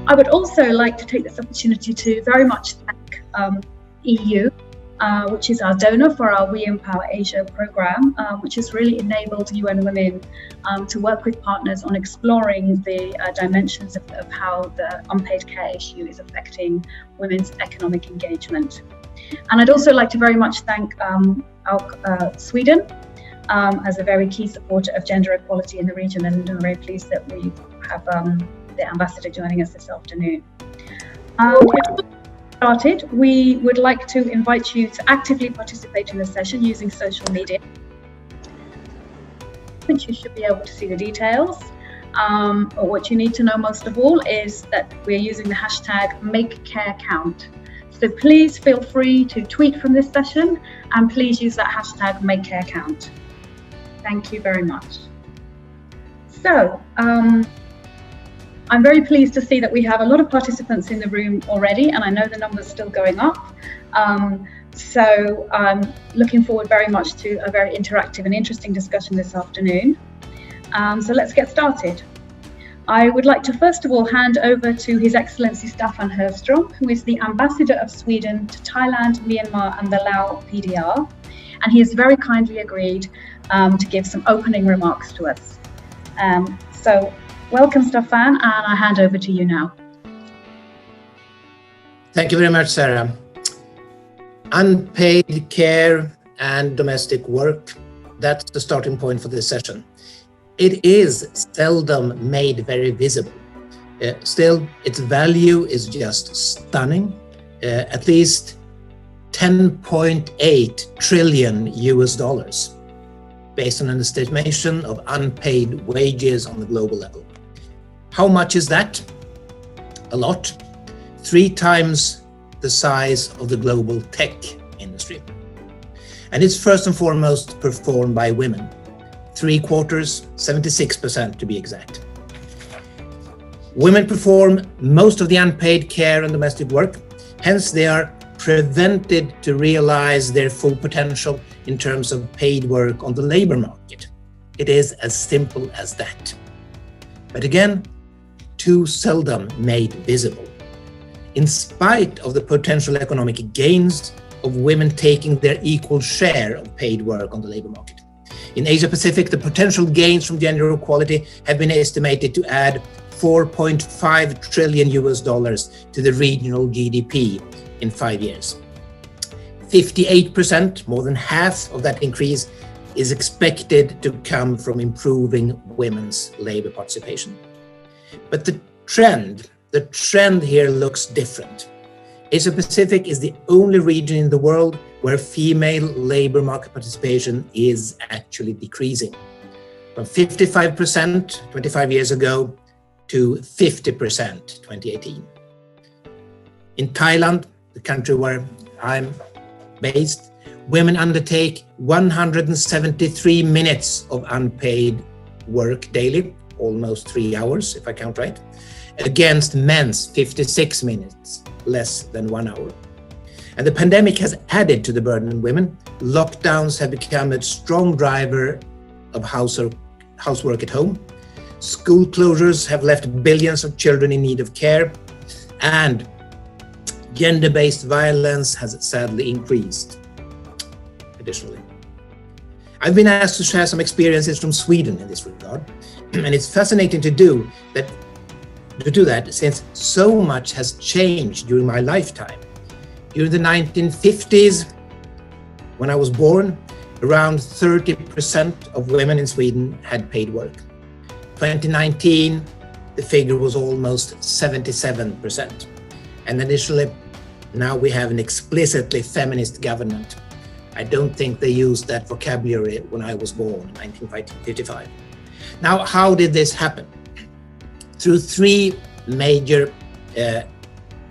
I would also like to take this opportunity to very much thank EU, which is our donor for our WeEmpowerAsia program, which has really enabled UN Women to work with partners on exploring the dimensions of how the unpaid care issue is affecting women's economic engagement. And I'd also like to very much thank Sweden as a very key supporter of gender equality in the region, and I'm very pleased that we have the ambassador joining us this afternoon. Started, we would like to invite you to actively participate in the session using social media. You should be able to see the details. But what you need to know most of all is that we're using the hashtag #MakeCareCount. So please feel free to tweet from this session, and please use that hashtag #MakeCareCount. Thank you very much. So, I'm very pleased to see that we have a lot of participants in the room already, and I know the number's still going up. So I'm looking forward very much to a very interactive and interesting discussion this afternoon. So let's get started. I would like to first of all hand over to His Excellency Staffan Hellström, who is the Ambassador of Sweden to Thailand, Myanmar and the Lao PDR. And he has very kindly agreed to give some opening remarks to us. So welcome, Staffan, and I hand over to you now. Thank you very much, Sarah. Unpaid care and domestic work, that's the starting point for this session. It is seldom made very visible. Still, its value is just stunning. At least 10.8 trillion US dollars, based on an estimation of unpaid wages on the global level. How much is that? A lot. 3 times the size of the global tech industry. And it's first and foremost performed by women. 3/4, 76% to be exact. Women perform most of the unpaid care and domestic work, hence they are prevented to realize their full potential in terms of paid work on the labor market. It is as simple as that. But again, too seldom made visible. In spite of the potential economic gains of women taking their equal share of paid work on the labor market. In Asia Pacific, the potential gains from gender equality have been estimated to add 4.5 trillion US dollars to the regional GDP in 5 years. 58%, more than half of that increase, is expected to come from improving women's labor participation. But the trend here looks different. Asia Pacific is the only region in the world where female labor market participation is actually decreasing. From 55% 25 years ago to 50% 2018. In Thailand, the country where I'm based, women undertake 173 minutes of unpaid work daily, almost 3 hours if I count right, against men's 56 minutes, less than 1 hour. And the pandemic has added to the burden on women. Lockdowns have become a strong driver of housework at home. School closures have left billions of children in need of care, and gender-based violence has sadly increased. Additionally, I've been asked to share some experiences from Sweden in this regard, and it's fascinating to do that since so much has changed during my lifetime. During the 1950s, when I was born, around 30% of women in Sweden had paid work. 2019, the figure was almost 77%. And initially, now we have an explicitly feminist government. I don't think they used that vocabulary when I was born in 1955. Now, how did this happen? Through 3 major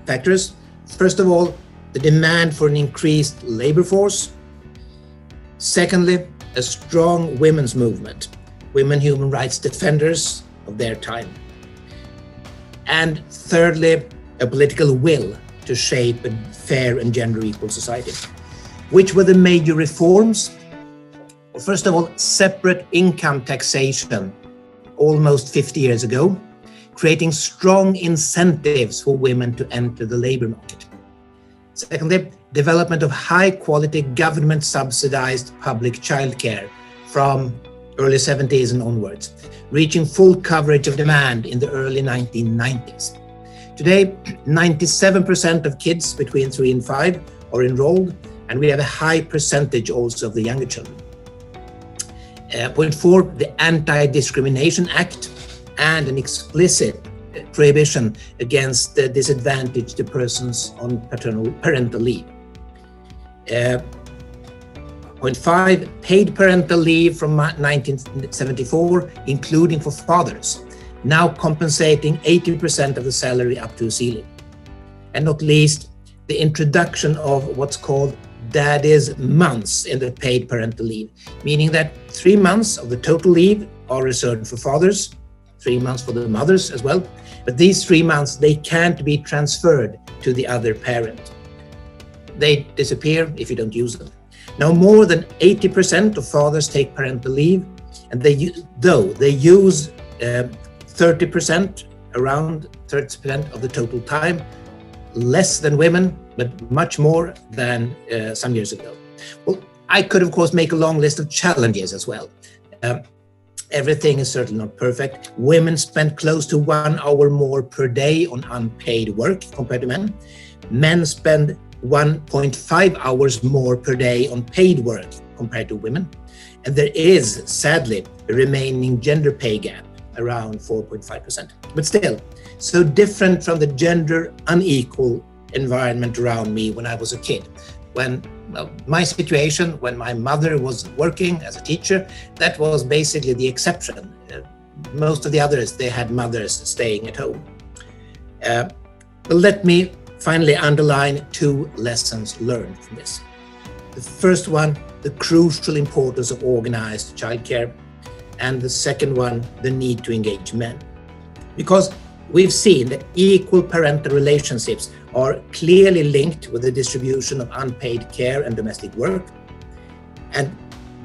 factors. First of all, the demand for an increased labor force. Secondly, a strong women's movement, women human rights defenders of their time. And thirdly, a political will to shape a fair and gender equal society. Which were the major reforms? Well, first of all, separate income taxation almost 50 years ago. creating strong incentives for women to enter the labor market. Secondly, development of high-quality government-subsidized public childcare from early 70s and onwards, reaching full coverage of demand in the early 1990s. Today, 97% of kids between 3 and 5 are enrolled, and we have a high percentage also of the younger children. Point 4, the Anti-Discrimination Act and an explicit prohibition against the disadvantage to persons on parental leave. Point 5, paid parental leave from 1974, including for fathers, now compensating 80% of the salary up to a ceiling. And not least, the introduction of what's called daddy's months in the paid parental leave, meaning that 3 months of the total leave are reserved for fathers, 3 months for the mothers as well, but these 3 months, they can't be transferred to the other parent. They disappear if you don't use them. Now, more than 80% of fathers take parental leave, and they use 30%, around 30% of the total time, less than women, but much more than some years ago. Well, I could, of course, make a long list of challenges as well. Everything is certainly not perfect. Women spend close to 1 hour more per day on unpaid work compared to men. Men spend 1.5 hours more per day on paid work compared to women. And there is, sadly, a remaining gender pay gap around 4.5%. But still, so different from the gender unequal environment around me when I was a kid. When my situation, when my mother was working as a teacher, that was basically the exception. Most of the others, they had mothers staying at home. But let me finally underline 2 lessons learned from this. The first one, the crucial importance of organized childcare, and the second one, the need to engage men. Because we've seen that equal parental relationships are clearly linked with the distribution of unpaid care and domestic work. And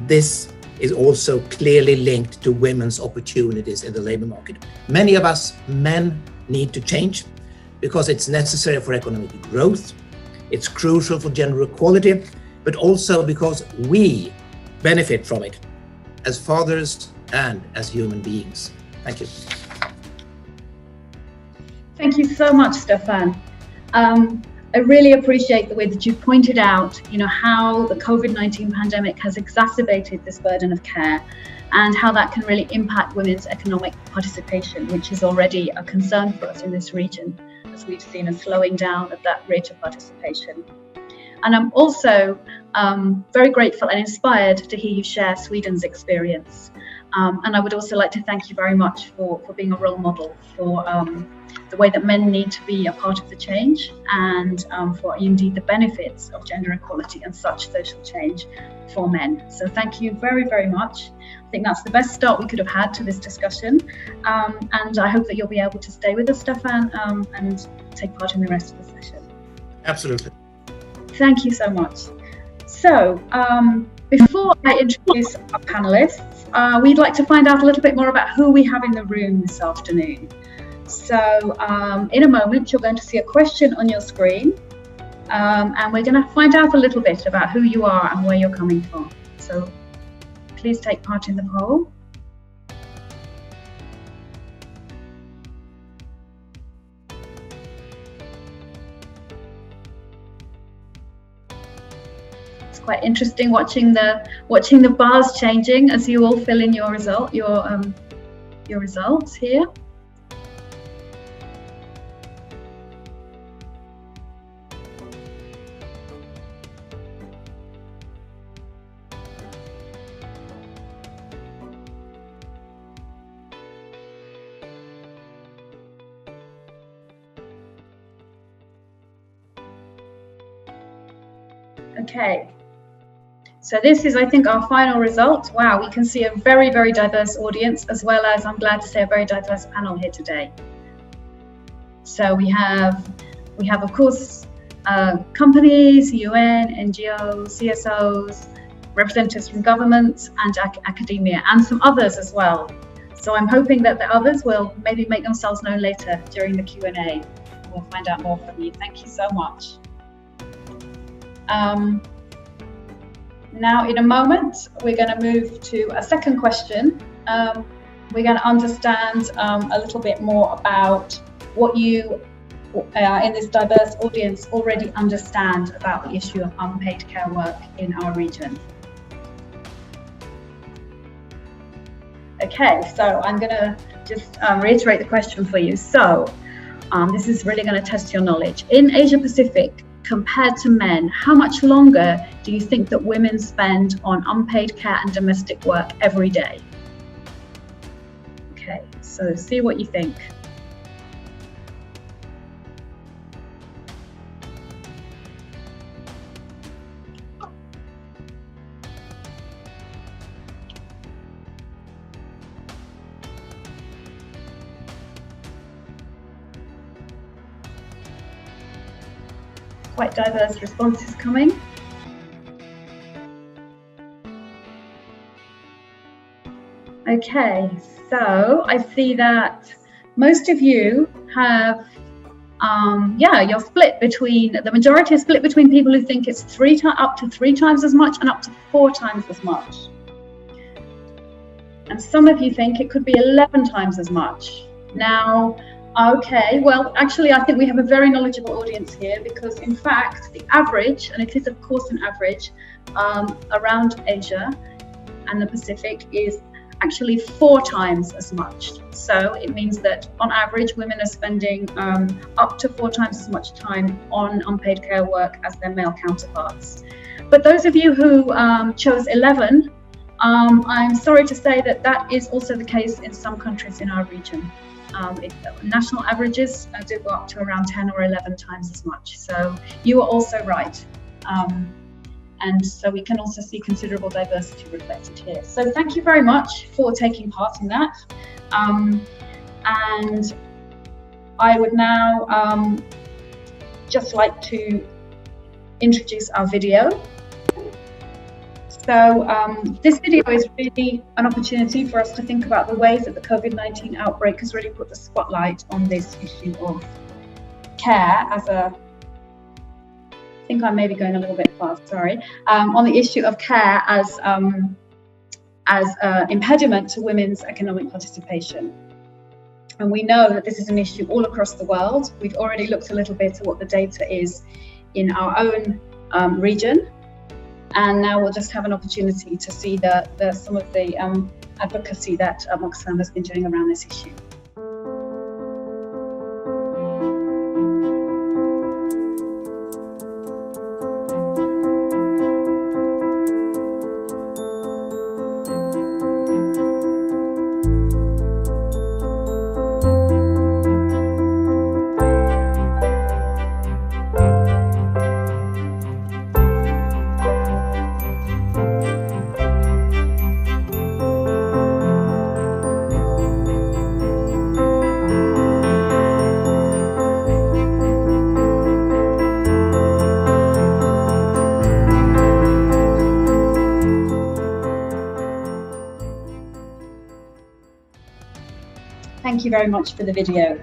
this is also clearly linked to women's opportunities in the labor market. Many of us men need to change because it's necessary for economic growth, it's crucial for gender equality, but also because we benefit from it as fathers and as human beings. Thank you. Thank you so much, Stefan. I really appreciate the way that you pointed out, how the COVID-19 pandemic has exacerbated this burden of care and how that can really impact women's economic participation, which is already a concern for us in this region, as we've seen a slowing down of that rate of participation. And I'm also very grateful and inspired to hear you share Sweden's experience. And I would also like to thank you very much for being a role model for the way that men need to be a part of the change and for indeed the benefits of gender equality and such social change for men. So thank you very, very much. I think that's the best start we could have had to this discussion. And I hope that you'll be able to stay with us, Stefan, and take part in the rest of the session. Absolutely. Thank you so much. So before I introduce our panelists, we'd like to find out a little bit more about who we have in the room this afternoon. So in a moment, you're going to see a question on your screen, and we're going to find out a little bit about who you are and where you're coming from. So please take part in the poll. It's quite interesting watching the bars changing as you all fill in your results here. Okay, so this is, I think, our final result. Wow, we can see a very, very diverse audience, as well as, I'm glad to say, a very diverse panel here today. So we have of course, companies, UN, NGOs, CSOs, representatives from governments and academia, and some others as well. So I'm hoping that the others will maybe make themselves known later during the Q&A. We'll find out more from you. Thank you so much. Now, in a moment, we're going to move to a second question. We're going to understand a little bit more about what you in this diverse audience already understand about the issue of unpaid care work in our region. Okay, so I'm going to just reiterate the question for you. So this is really going to test your knowledge. In Asia Pacific, compared to men, how much longer do you think that women spend on unpaid care and domestic work every day? Okay, so see what you think. Quite diverse responses coming. Okay, so I see that most of you have, you're split between, the majority is split between people who think it's up to 3 times as much and up to 4 times as much. And some of you think it could be 11 times as much. Now, okay, well, actually, I think we have a very knowledgeable audience here because, in fact, the average, and it is, of course, an average around Asia and the Pacific, is actually 4 times as much. So it means that, on average, women are spending up to 4 times as much time on unpaid care work as their male counterparts. But those of you who chose 11, I'm sorry to say that that is also the case in some countries in our region. National averages do go up to around 10 or 11 times as much. So you are also right. And so we can also see considerable diversity reflected here. So thank you very much for taking part in that. And I would now just like to introduce our video. So this video is really an opportunity for us to think about the ways that the COVID-19 outbreak has really put the spotlight on this issue of care as a, I think I may be going a little bit fast, sorry, on the issue of care as an impediment to women's economic participation. And we know that this is an issue all across the world. We've already looked a little bit at what the data is in our own region. And now we'll just have an opportunity to see some of the advocacy that Oxfam has been doing around this issue. Thank you very much for the video.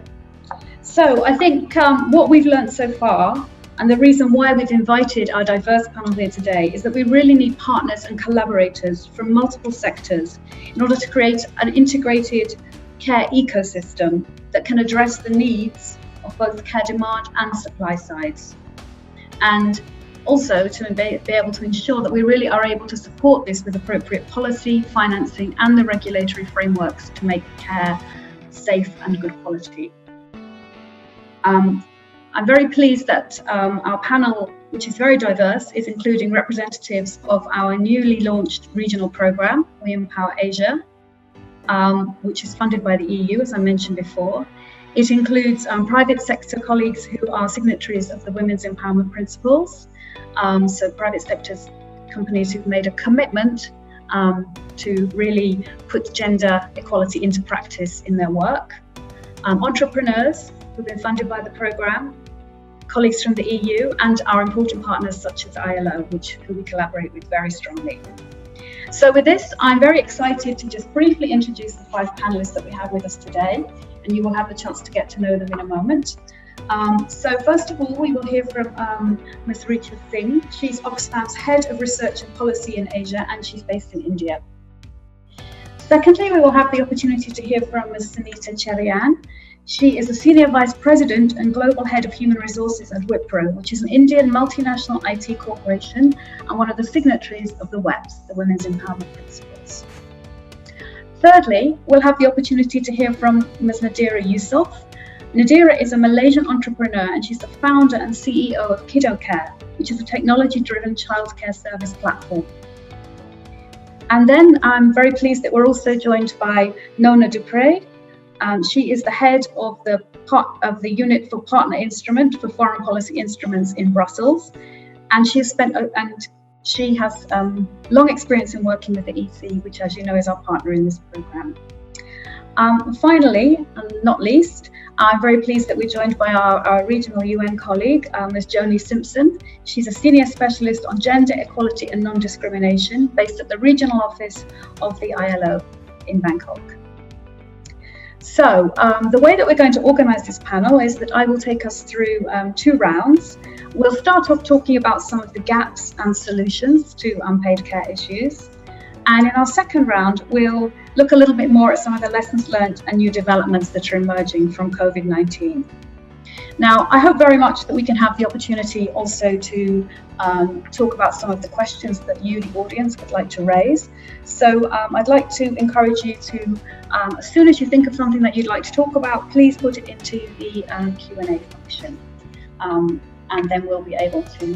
So I think what we've learned so far, and the reason why we've invited our diverse panel here today, is that we really need partners and collaborators from multiple sectors in order to create an integrated care ecosystem that can address the needs of both care demand and supply sides. And also to be able to ensure that we really are able to support this with appropriate policy, financing, and the regulatory frameworks to make care safe and good quality. I'm very pleased that our panel, which is very diverse, is including representatives of our newly launched regional programme, WeEmpowerAsia, which is funded by the EU, as I mentioned before. It includes private sector colleagues who are signatories of the Women's Empowerment Principles, so private sector companies who've made a commitment to really put gender equality into practice in their work. Entrepreneurs who've been funded by the programme, colleagues from the EU, and our important partners such as ILO, who we collaborate with very strongly. So with this, I'm very excited to just briefly introduce the 5 panelists that we have with us today, and you will have the chance to get to know them in a moment. So first of all, we will hear from Ms. Richa Singh. She's Oxfam's Head of Research and Policy in Asia, and she's based in India. Secondly, we will have the opportunity to hear from Ms. Sunita Cherian. She is the Senior Vice President and Global Head of Human Resources at Wipro, which is an Indian multinational IT corporation and one of the signatories of the WEPs, the Women's Empowerment Principles. Thirdly, we'll have the opportunity to hear from Ms. Nadira Yusof. Nadira is a Malaysian entrepreneur, and she's the founder and CEO of Kiddo Care, which is a technology-driven childcare service platform. And then I'm very pleased that we're also joined by Nona Dupre. She is the head of the unit for partner instrument for foreign policy instruments in Brussels, and she has long experience in working with the EC, which, as you know, is our partner in this program. Finally, and not least, I'm very pleased that we're joined by our regional UN colleague, Ms. Joni Simpson. She's a senior specialist on gender equality and non-discrimination based at the regional office of the ILO in Bangkok. So the way that we're going to organize this panel is that I will take us through 2 rounds. We'll start off talking about some of the gaps and solutions to unpaid care issues. And in our second round, we'll look a little bit more at some of the lessons learned and new developments that are emerging from COVID-19. Now, I hope very much that we can have the opportunity also to talk about some of the questions that you, the audience, would like to raise. So I'd like to encourage you to, as soon as you think of something that you'd like to talk about, please put it into the Q&A function. And then we'll be able to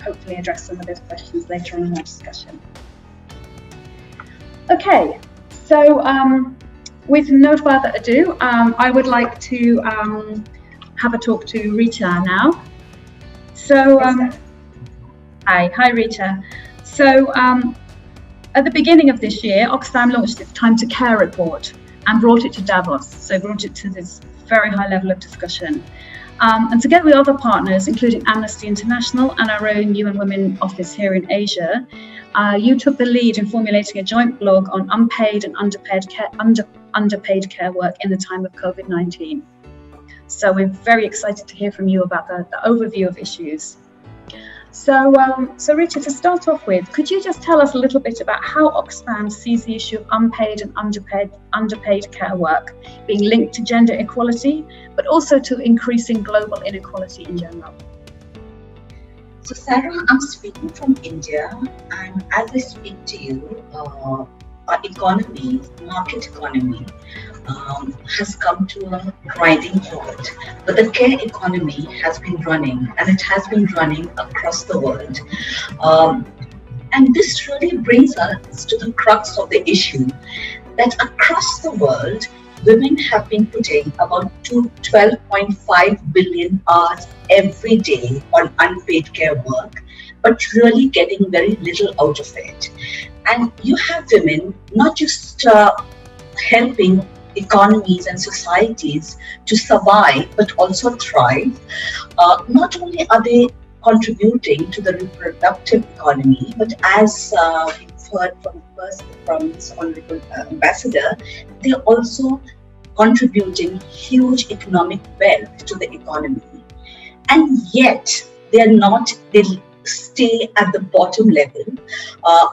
hopefully address some of those questions later in our discussion. Okay, so with no further ado, I would like to have a talk to Richa now. So, hi Richa. So at the beginning of this year, Oxfam launched its Time to Care report and brought it to Davos. So brought it to this very high level of discussion. And together with other partners, including Amnesty International and our own UN Women office here in Asia, you took the lead in formulating a joint blog on unpaid and underpaid care work in the time of COVID-19. So we're very excited to hear from you about the overview of issues. So Richa, to start off with, could you just tell us a little bit about how Oxfam sees the issue of unpaid and underpaid care work being linked to gender equality, but also to increasing global inequality in general? So Sarah, I'm speaking from India, and as I speak to you, our economy, market economy, has come to a grinding halt. But the care economy has been running, and it has been running across the world. And this really brings us to the crux of the issue, that across the world, women have been putting about 12.5 billion hours every day on unpaid care work, but really getting very little out of it. And you have women not just helping economies and societies to survive, but also thrive. Not only are they contributing to the reproductive economy, but as we've heard from this Honorable Ambassador, they're also contributing huge economic wealth to the economy. And yet, they stay at the bottom level.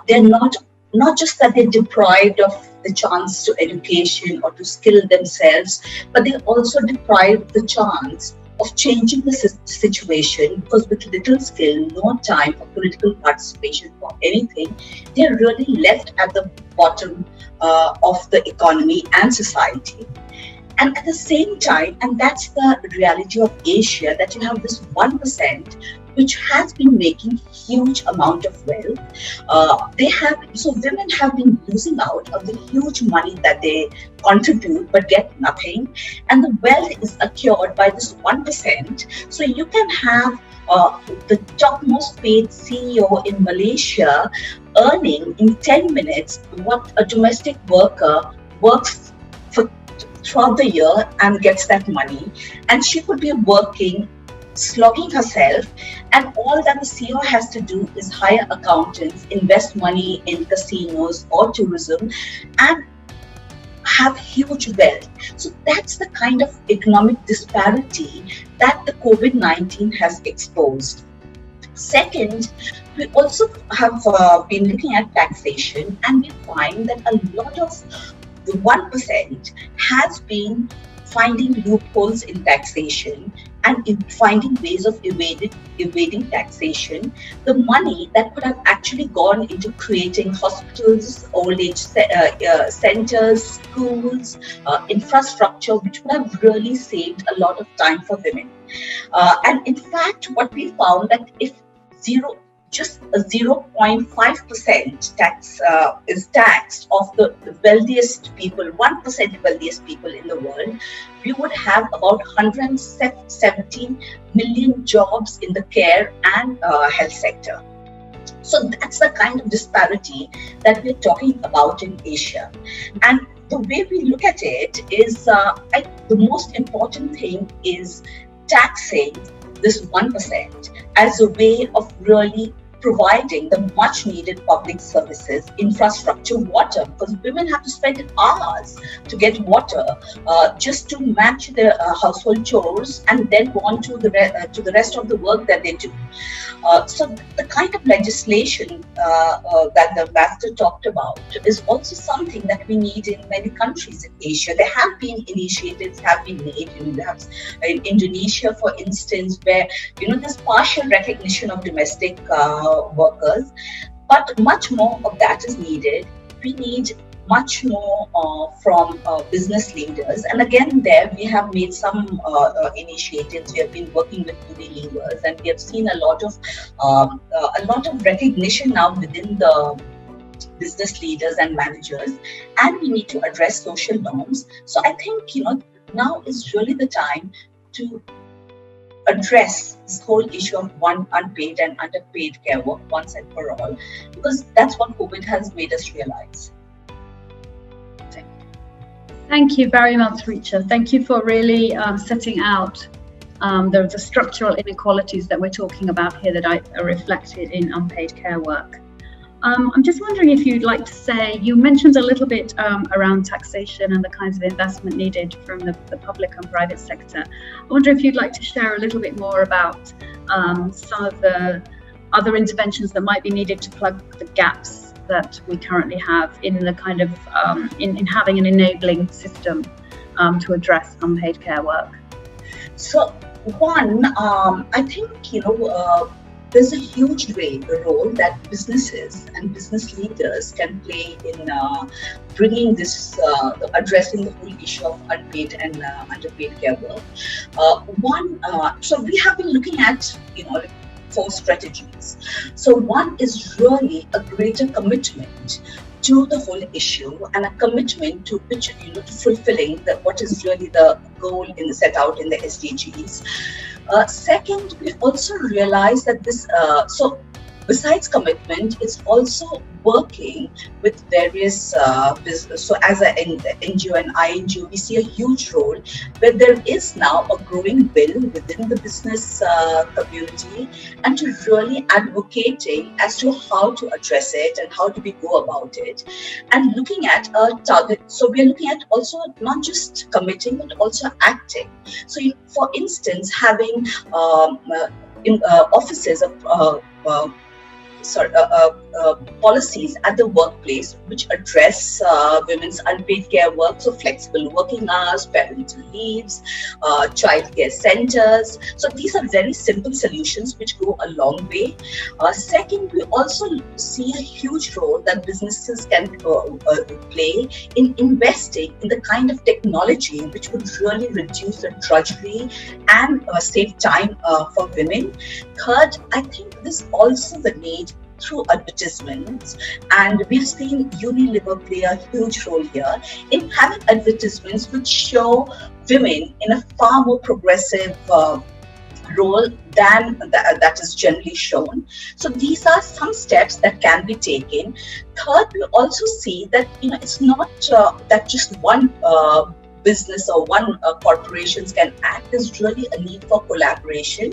They're not just that they're deprived of the chance to education or to skill themselves, but they're also deprived the chance of changing the situation, because with little skill, no time for political participation for anything, they're really left at the bottom of the economy and society. And at the same time, and that's the reality of Asia, that you have this 1% which has been making huge amount of wealth. So women have been losing out on the huge money that they contribute but get nothing, and the wealth is acquired by this 1%. So you can have the topmost paid CEO in Malaysia earning in 10 minutes what a domestic worker works for throughout the year and gets that money, and she could be working slogging herself, and all that the CEO has to do is hire accountants, invest money in casinos or tourism, and have huge wealth. So that's the kind of economic disparity that the COVID-19 has exposed. Second, we also have been looking at taxation, and we find that a lot of the 1% has been finding loopholes in taxation and finding ways of evading taxation. The money that could have actually gone into creating hospitals, old age centers, schools, infrastructure, which would have really saved a lot of time for women. And in fact, what we found that if just a 0.5% tax is taxed of the wealthiest people, 1% wealthiest people in the world, we would have about 117 million jobs in the care and health sector. So that's the kind of disparity that we're talking about in Asia. And the way we look at it is the most important thing is taxing this 1% as a way of really providing the much needed public services, infrastructure, water, because women have to spend hours to get water just to match their household chores and then go on to the rest of the work that they do. So the kind of legislation that the ambassador talked about is also something that we need in many countries in Asia. There have been initiatives have been made in Indonesia, for instance, where there's partial recognition of domestic workers, but much more of that is needed. We need much more from business leaders, and again there we have made some initiatives. We have been working with Unilever, and we have seen a lot of recognition now within the business leaders and managers, and we need to address social norms. So I think now is really the time to address this whole issue of unpaid and underpaid care work once and for all, because that's what COVID has made us realize. Thank you very much, Richa. Thank you for really setting out the structural inequalities that we're talking about here that are reflected in unpaid care work. I'm just wondering if you'd like to say, you mentioned a little bit around taxation and the kinds of investment needed from the public and private sector. I wonder if you'd like to share a little bit more about some of the other interventions that might be needed to plug the gaps that we currently have in the kind of in having an enabling system to address unpaid care work. So one, I think there's a huge role that businesses and business leaders can play in bringing this, addressing the whole issue of unpaid and underpaid care work. So we have been looking at 4 strategies. So one is really a greater commitment to the whole issue and a commitment to which to fulfilling what is really the goal set out in the SDGs. Second, we also realize that this besides commitment, it's also working with various business. So as an NGO and INGO, we see a huge role where there is now a growing will within the business community, and to really advocating as to how to address it and how do we go about it, and looking at a target. So we're looking at also not just committing but also acting. So for instance, having offices of policies at the workplace which address women's unpaid care work, so flexible working hours, parental leaves, childcare centers. So these are very simple solutions which go a long way. Second, we also see a huge role that businesses can play in investing in the kind of technology which would really reduce the drudgery and save time for women. Third, I think there's also the need through advertisements, and we've seen Unilever play a huge role here in having advertisements which show women in a far more progressive role than that is generally shown. So these are some steps that can be taken. Third, we also see that it's not that just one business or one corporations can act is really a need for collaboration,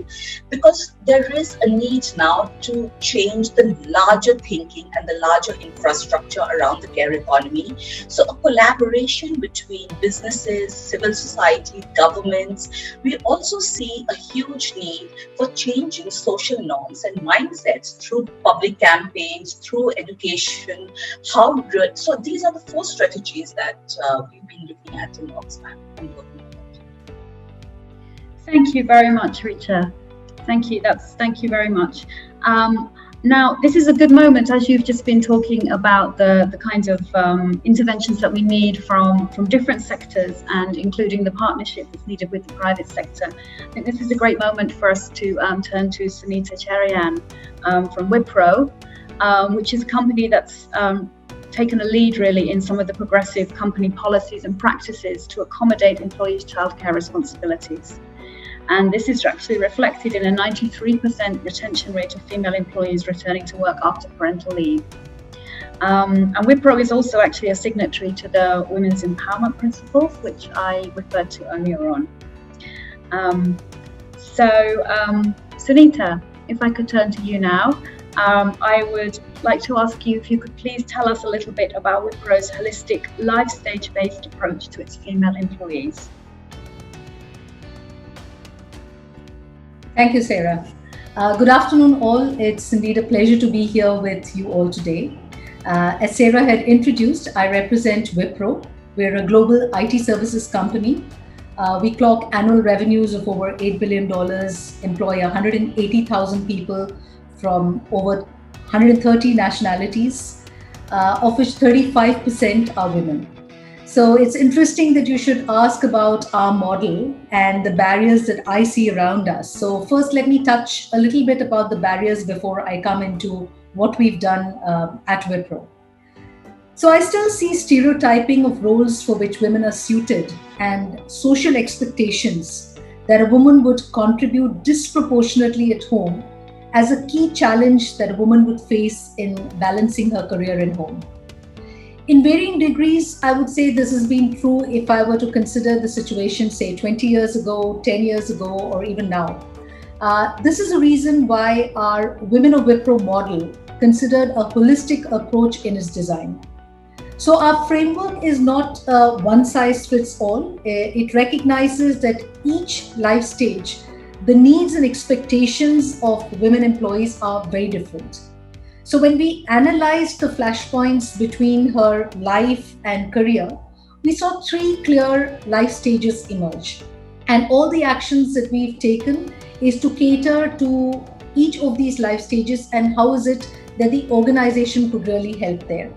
because there is a need now to change the larger thinking and the larger infrastructure around the care economy. So a collaboration between businesses, civil society, governments. We also see a huge need for changing social norms and mindsets through public campaigns, through education. So these are the 4 strategies that we've been looking at in Oxfam and working on. Thank you very much, Richa. Thank you very much. Now, this is a good moment, as you've just been talking about the kinds of interventions that we need from different sectors, and including the partnership that's needed with the private sector. I think this is a great moment for us to turn to Sunita Cherian from Wipro, which is a company that's taken a lead really in some of the progressive company policies and practices to accommodate employees' childcare responsibilities. And this is actually reflected in a 93% retention rate of female employees returning to work after parental leave. And Wipro is also actually a signatory to the Women's Empowerment Principles, which I referred to earlier on. Sunita, if I could turn to you now, I would like to ask you if you could please tell us a little bit about Wipro's holistic life stage-based approach to its female employees. Thank you, Sarah. Good afternoon, all. It's indeed a pleasure to be here with you all today. As Sarah had introduced, I represent Wipro. We're a global IT services company. We clock annual revenues of over $8 billion, employ 180,000 people from over 130 nationalities, of which 35% are women. So it's interesting that you should ask about our model and the barriers that I see around us. So first, let me touch a little bit about the barriers before I come into what we've done at Wipro. So I still see stereotyping of roles for which women are suited and social expectations that a woman would contribute disproportionately at home as a key challenge that a woman would face in balancing her career and home. In varying degrees, I would say this has been true if I were to consider the situation, say, 20 years ago, 10 years ago, or even now. This is a reason why our Women of Wipro model considered a holistic approach in its design. So our framework is not a one-size-fits-all. It recognizes that each life stage, the needs and expectations of women employees are very different. So when we analyzed the flashpoints between her life and career, we saw 3 clear life stages emerge. And all the actions that we've taken is to cater to each of these life stages and how is it that the organization could really help there.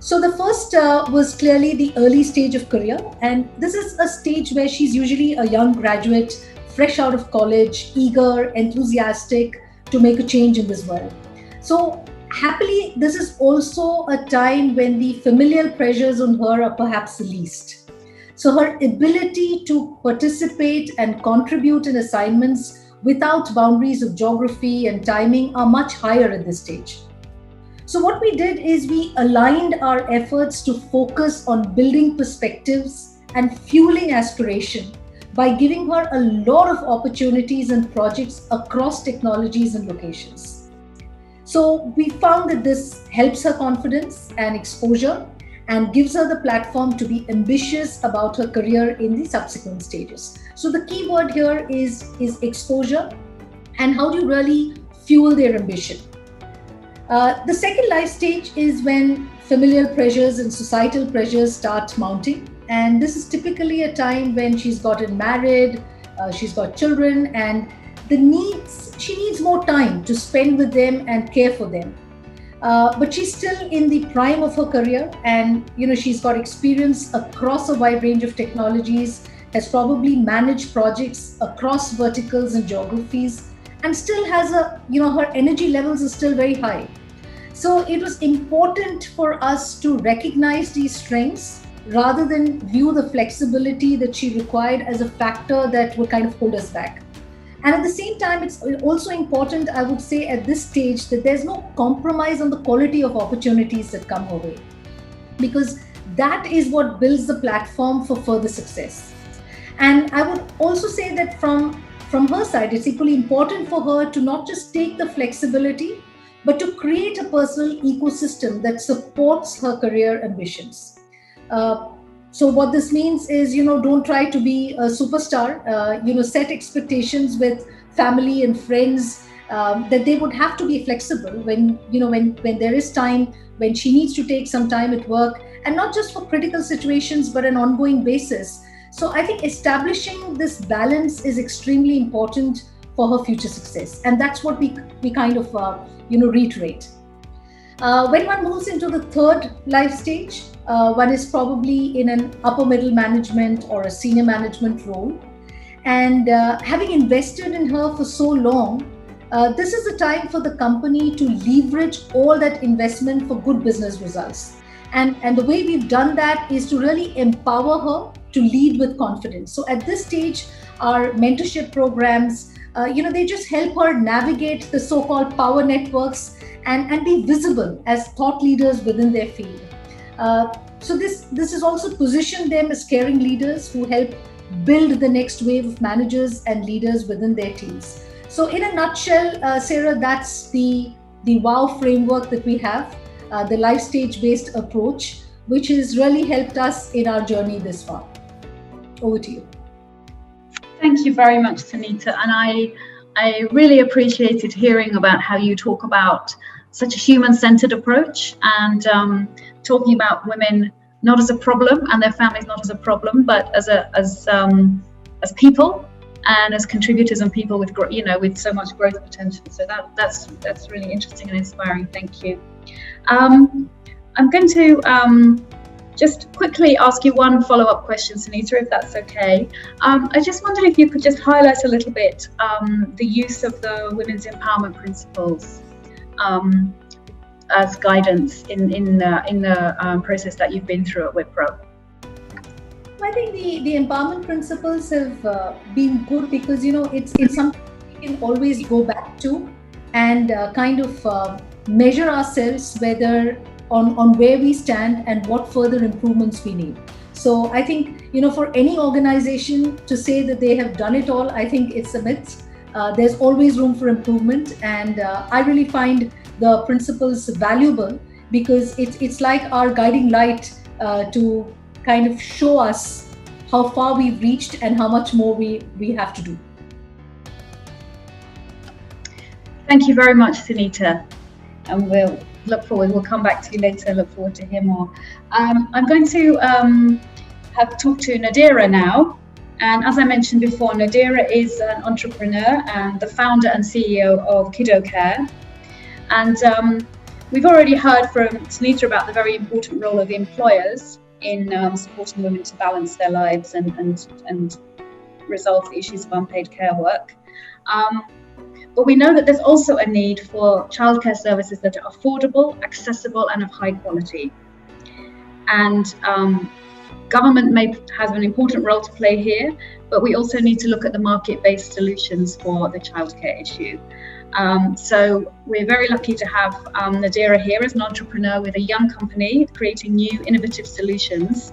So the first was clearly the early stage of career. And this is a stage where she's usually a young graduate, fresh out of college, eager, enthusiastic to make a change in this world. So happily, this is also a time when the familial pressures on her are perhaps the least. So her ability to participate and contribute in assignments without boundaries of geography and timing are much higher at this stage. So what we did is we aligned our efforts to focus on building perspectives and fueling aspiration by giving her a lot of opportunities and projects across technologies and locations. So we found that this helps her confidence and exposure and gives her the platform to be ambitious about her career in the subsequent stages. So the key word here is exposure and how do you really fuel their ambition. The second life stage is when familial pressures and societal pressures start mounting. And this is typically a time when she's gotten married, she's got children, and she needs more time to spend with them and care for them. But she's still in the prime of her career, and she's got experience across a wide range of technologies, has probably managed projects across verticals and geographies, and still has her energy levels are still very high. So it was important for us to recognize these strengths rather than view the flexibility that she required as a factor that would kind of hold us back. And at the same time, it's also important, I would say, at this stage that there's no compromise on the quality of opportunities that come her way. Because that is what builds the platform for further success. And I would also say that from her side, it's equally important for her to not just take the flexibility, but to create a personal ecosystem that supports her career ambitions. So what this means is, don't try to be a superstar, set expectations with family and friends, that they would have to be flexible when there is time, when she needs to take some time at work, and not just for critical situations, but an ongoing basis. So I think establishing this balance is extremely important for her future success. And that's what we kind of, reiterate. When one moves into the third life stage, one is probably in an upper middle management or a senior management role. And having invested in her for so long, this is the time for the company to leverage all that investment for good business results. And the way we've done that is to really empower her to lead with confidence. So at this stage, our mentorship programs, they just help her navigate the so-called power networks and be visible as thought leaders within their field. So this has also positioned them as caring leaders who help build the next wave of managers and leaders within their teams. So in a nutshell, Sarah, that's the WOW framework that we have, the life stage based approach, which has really helped us in our journey this far. Over to you. Thank you very much, Sunita. And I really appreciated hearing about how you talk about such a human-centered approach and talking about women not as a problem and their families not as a problem, but as people and as contributors and people with so much growth potential. So that's really interesting and inspiring. Thank you. I'm going to just quickly ask you one follow-up question, Sunita, if that's okay. I just wondered if you could just highlight a little bit the use of the women's empowerment principles as guidance in the process that you've been through at Wipro. I think the empowerment principles have been good because it's something we can always go back to and kind of measure ourselves whether on where we stand and what further improvements we need. So I think for any organization to say that they have done it all, I think it's a myth. There's always room for improvement, and I really find the principles valuable because it's like our guiding light to kind of show us how far we've reached and how much more we have to do. Thank you very much, Sunita. And we'll come back to you later, look forward to hear more. I'm going to have talked to Nadira now. And as I mentioned before, Nadira is an entrepreneur and the founder and CEO of Kiddo Care. And we've already heard from Sunita about the very important role of employers in supporting women to balance their lives and resolve the issues of unpaid care work. But we know that there's also a need for childcare services that are affordable, accessible, and of high quality. And government has an important role to play here, but we also need to look at the market-based solutions for the childcare issue. So we're very lucky to have Nadira here as an entrepreneur with a young company creating new innovative solutions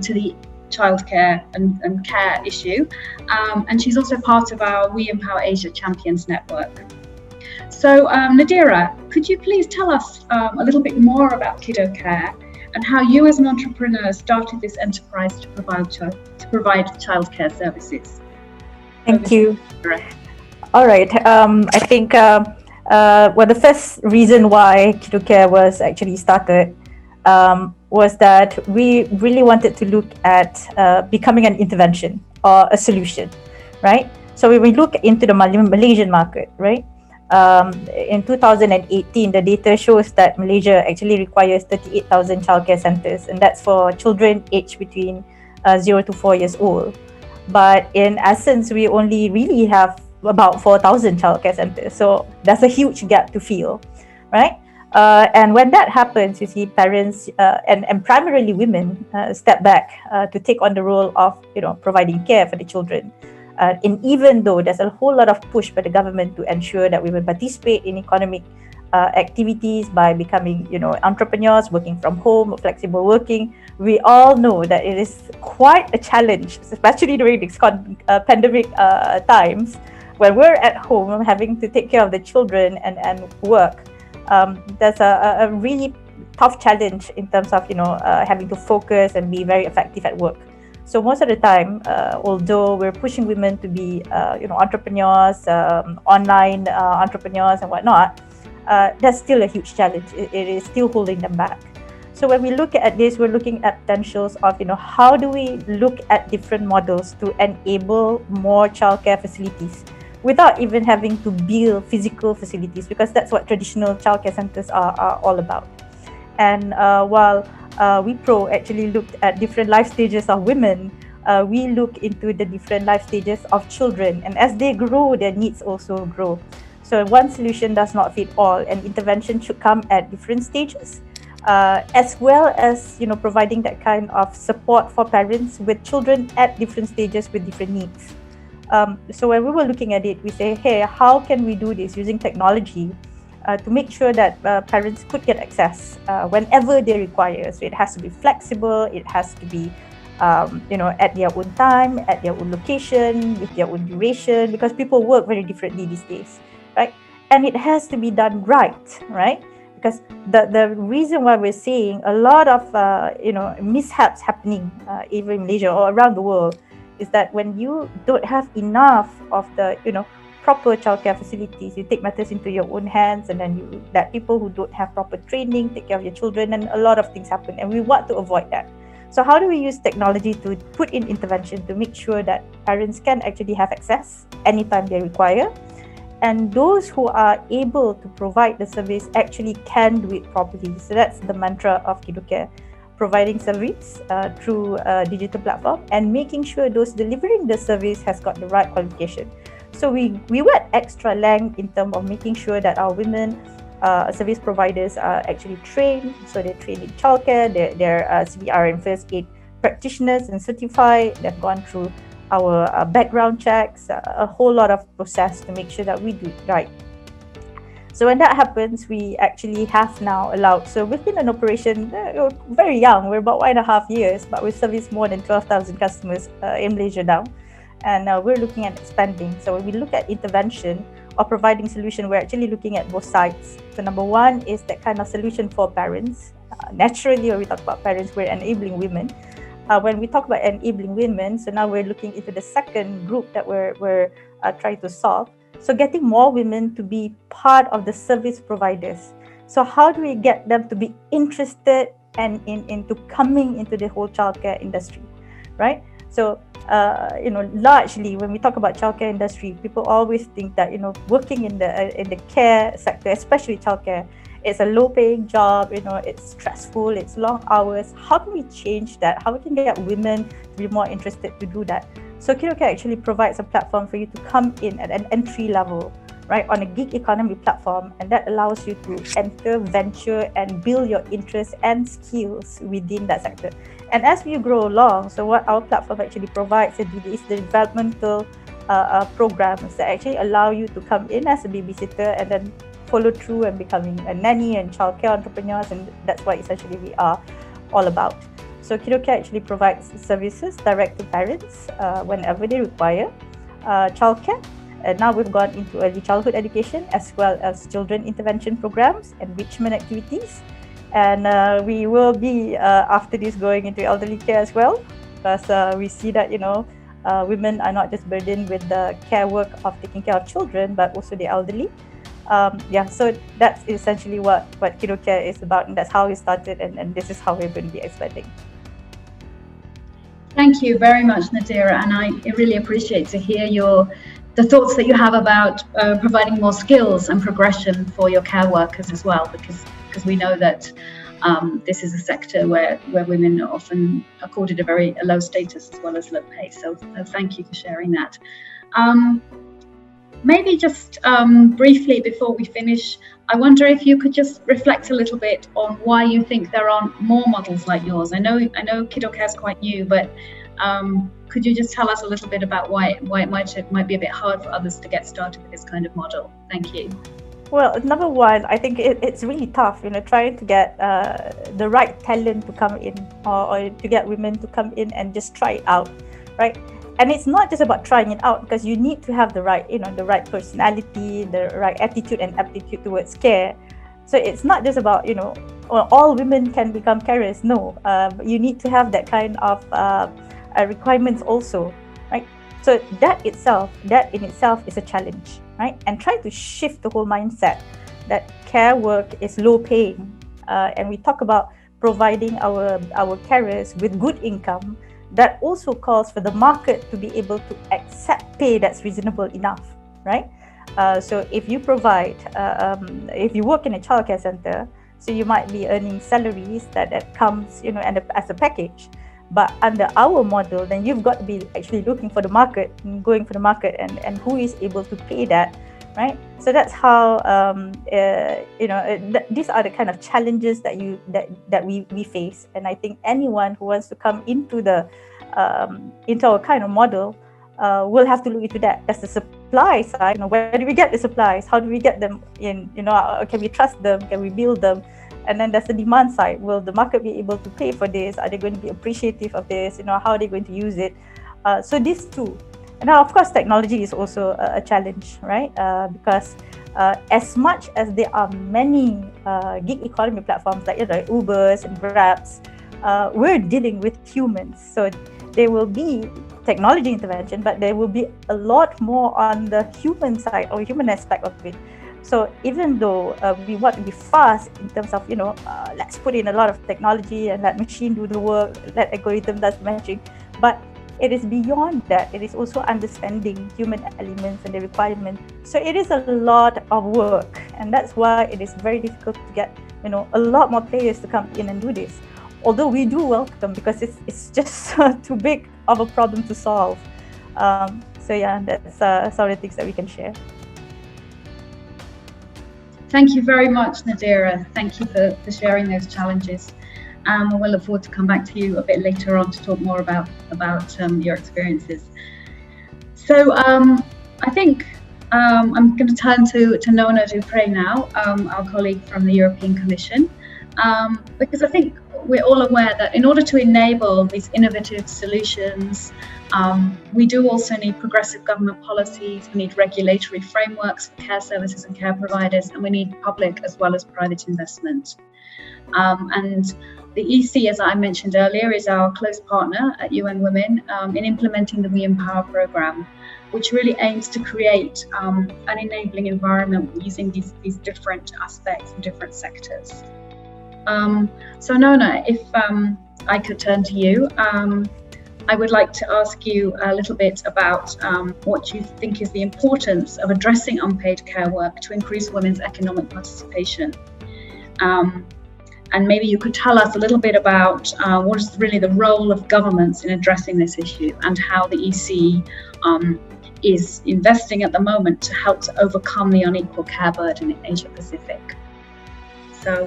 to the childcare and care issue. And she's also part of our WeEmpowerAsia Champions Network. So Nadira, could you please tell us a little bit more about Kiddo Care and how you as an entrepreneur started this enterprise to provide childcare services? Thank you. All right. I think the first reason why Kiddo Care was actually started was that we really wanted to look at becoming an intervention or a solution, right? So when we look into the Malaysian market, right? In 2018, the data shows that Malaysia actually requires 38,000 childcare centers, and that's for children aged between 0 to 4 years old. But in essence, we only really have about 4,000 childcare centers. So that's a huge gap to fill, right? And when that happens, you see parents and primarily women step back to take on the role of providing care for the children. And even though there's a whole lot of push by the government to ensure that women participate in economic activities by becoming, entrepreneurs, working from home, flexible working. We all know that it is quite a challenge, especially during these pandemic times, when we're at home having to take care of the children and work. There's a really tough challenge in terms of, having to focus and be very effective at work. So most of the time, although we're pushing women to be, entrepreneurs, online entrepreneurs and whatnot, that's still a huge challenge. It is still holding them back. So when we look at this, we're looking at potentials of, how do we look at different models to enable more childcare facilities without even having to build physical facilities, because that's what traditional childcare centers are all about. And while WePro actually looked at different life stages of women, we look into the different life stages of children, and as they grow, their needs also grow. So one solution does not fit all, and intervention should come at different stages, as well as providing that kind of support for parents with children at different stages with different needs. So when we were looking at it, we say, hey, how can we do this using technology to make sure that parents could get access whenever they require. So it has to be flexible, it has to be at their own time, at their own location, with their own duration, because people work very differently these days, right? And it has to be done right? Because the reason why we're seeing a lot of mishaps happening even in Malaysia or around the world is that when you don't have enough of the proper childcare facilities, you take matters into your own hands, and then you let people who don't have proper training take care of your children, and a lot of things happen, and we want to avoid that. So how do we use technology to put in intervention to make sure that parents can actually have access anytime they require, and those who are able to provide the service actually can do it properly? So that's the mantra of KiddoCare, providing service through a digital platform and making sure those delivering the service has got the right qualification. So we went extra length in terms of making sure that our women service providers are actually trained. So they're trained in childcare, they're CBR and first aid practitioners and certified. They've gone through our background checks, a whole lot of process to make sure that we do it right. So when that happens, we actually have now allowed, so we've been in operation very young, we're about 1.5 years, but we've serviced more than 12,000 customers in Malaysia now. And we're looking at expanding. So when we look at intervention or providing solution, we're actually looking at both sides. So number one is that kind of solution for parents. Naturally, when we talk about parents, we're enabling women. When we talk about enabling women, so now we're looking into the second group that we're trying to solve. So getting more women to be part of the service providers. So how do we get them to be interested and into coming into the whole childcare industry, right? So largely when we talk about childcare industry, people always think that working in the care sector, especially childcare, it's a low-paying job. It's stressful. It's long hours. How can we change that? How can we get women to be more interested to do that? So KiddoCare actually provides a platform for you to come in at an entry level, right, on a gig economy platform, and that allows you to enter, venture, and build your interests and skills within that sector. And as you grow along, so what our platform actually provides is the developmental programs that actually allow you to come in as a babysitter and then follow through and becoming a nanny and childcare entrepreneurs, and that's what essentially we are all about. So KiddoCare actually provides services direct to parents whenever they require childcare. And now we've gone into early childhood education as well as children intervention programs, enrichment activities. And we will be, after this, going into elderly care as well, because we see that, women are not just burdened with the care work of taking care of children, but also the elderly. So that's essentially what KiddoCare is about, and that's how we started, and this is how we're going to be expanding. Thank you very much, Nadira, and I really appreciate to hear the thoughts that you have about providing more skills and progression for your care workers as well, because we know that this is a sector where women are often accorded a low status as well as low pay. So thank you for sharing that. Maybe just briefly before we finish, I wonder if you could just reflect a little bit on why you think there aren't more models like yours. I know KiddoCare is quite new, but could you just tell us a little bit about why it might be a bit hard for others to get started with this kind of model? Thank you. Well, number one, I think it's really tough, trying to get the right talent to come in, or to get women to come in and just try it out, right? And it's not just about trying it out, because you need to have the right, the right personality, the right attitude and aptitude towards care. So it's not just about, all women can become carers. No, you need to have that kind of requirements also, right? So that in itself is a challenge, right? And try to shift the whole mindset that care work is low paying, and we talk about providing our carers with good income. That also calls for the market to be able to accept pay that's reasonable enough, right? So if you provide, if you work in a childcare center, so you might be earning salaries that comes, and as a package. But under our model, then you've got to be actually looking for the market, going for the market, and who is able to pay that, right? So that's how these are the kind of challenges that we face. And I think anyone who wants to come into our kind of model will have to look into that. That's the supply side. Where do we get the supplies? How do we get them in? Can we trust them? Can we build them? And then there's the demand side. Will the market be able to pay for this? Are they going to be appreciative of this? How are they going to use it? So these two. And now, of course, technology is also a challenge, right? Because as much as there are many gig economy platforms like Ubers and Grabs, we're dealing with humans. So there will be technology intervention, but there will be a lot more on the human side or human aspect of it. So even though we want to be fast in terms of, let's put in a lot of technology and let machine do the work, let algorithm does the matching, but it is beyond that. It is also understanding human elements and the requirement. So it is a lot of work, and that's why it is very difficult to get, a lot more players to come in and do this. Although we do welcome, because it's just too big of a problem to solve. So yeah, that's some of the things that we can share. Thank you very much, Nadira. Thank you for sharing those challenges. We'll look forward to come back to you a bit later on to talk more about your experiences. So I think I'm going to turn to Nona Dupre now, our colleague from the European Commission, because I think we're all aware that in order to enable these innovative solutions, we do also need progressive government policies, we need regulatory frameworks for care services and care providers, and we need public as well as private investment. And the EC, as I mentioned earlier, is our close partner at UN Women in implementing the WeEmpower programme, which really aims to create an enabling environment using these different aspects in different sectors. So Nona, if I could turn to you, I would like to ask you a little bit about what you think is the importance of addressing unpaid care work to increase women's economic participation. And maybe you could tell us a little bit about what is really the role of governments in addressing this issue, and how the EC is investing at the moment to help to overcome the unequal care burden in Asia Pacific. So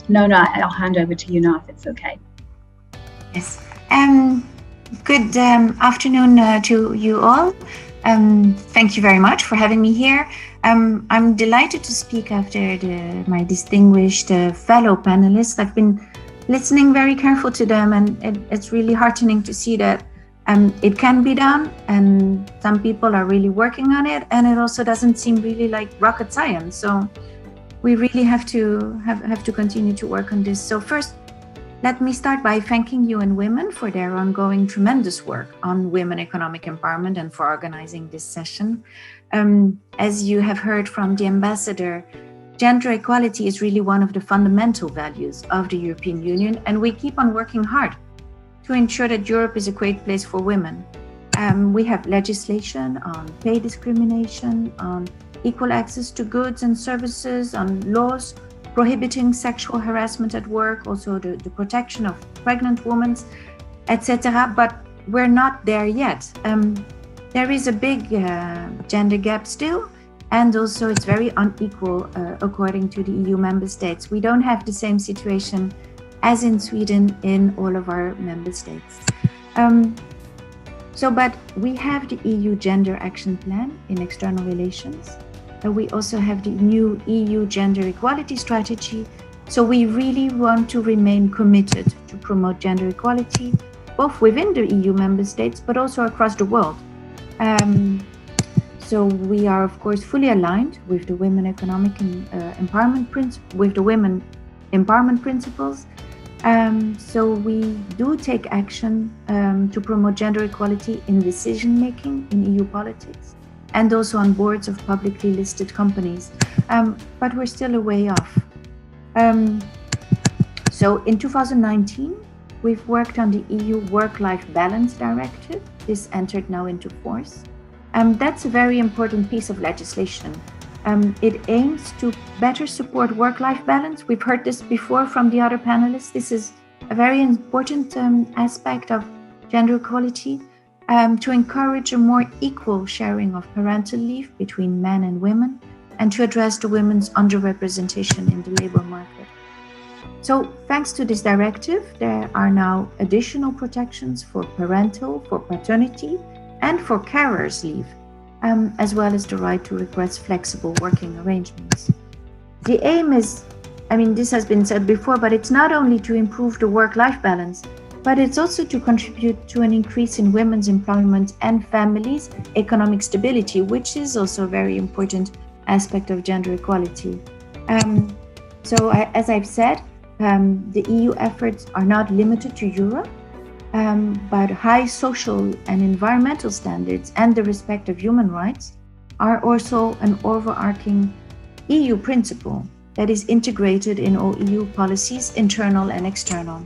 Nona, I'll hand over to you now if it's okay. Yes. Good afternoon to you all. Thank you very much for having me here. I'm delighted to speak after my distinguished fellow panelists. I've been listening very careful to them, and it's really heartening to see that it can be done, and some people are really working on it, and it also doesn't seem really like rocket science. So we really have to continue to work on this. So first, let me start by thanking UN Women for their ongoing tremendous work on women economic empowerment and for organizing this session. As you have heard from the ambassador, gender equality is really one of the fundamental values of the European Union, and we keep on working hard to ensure that Europe is a great place for women. We have legislation on pay discrimination, on equal access to goods and services, on laws prohibiting sexual harassment at work, also the protection of pregnant women, etc. But we're not there yet. There is a big gender gap still, and also it's very unequal according to the EU member states. We don't have the same situation as in Sweden in all of our member states. But we have the EU Gender Action Plan in external relations We also have the new EU gender equality strategy. So we really want to remain committed to promote gender equality, both within the EU member states, but also across the world. So we are, of course, fully aligned with the women economic empowerment principles. So we do take action to promote gender equality in decision-making in EU politics and also on boards of publicly listed companies, but we're still a way off. So in 2019, we've worked on the EU Work-Life Balance Directive. This entered now into force. That's a very important piece of legislation. It aims to better support work-life balance. We've heard this before from the other panelists. This is a very important aspect of gender equality, to encourage a more equal sharing of parental leave between men and women, and to address the women's underrepresentation in the labor market. So thanks to this directive, there are now additional protections for parental, for paternity, and for carers leave, as well as the right to request flexible working arrangements. The aim is, this has been said before, but it's not only to improve the work-life balance, but it's also to contribute to an increase in women's employment and families' economic stability, which is also a very important aspect of gender equality. As I've said, the EU efforts are not limited to Europe, but high social and environmental standards and the respect of human rights are also an overarching EU principle that is integrated in all EU policies, internal and external.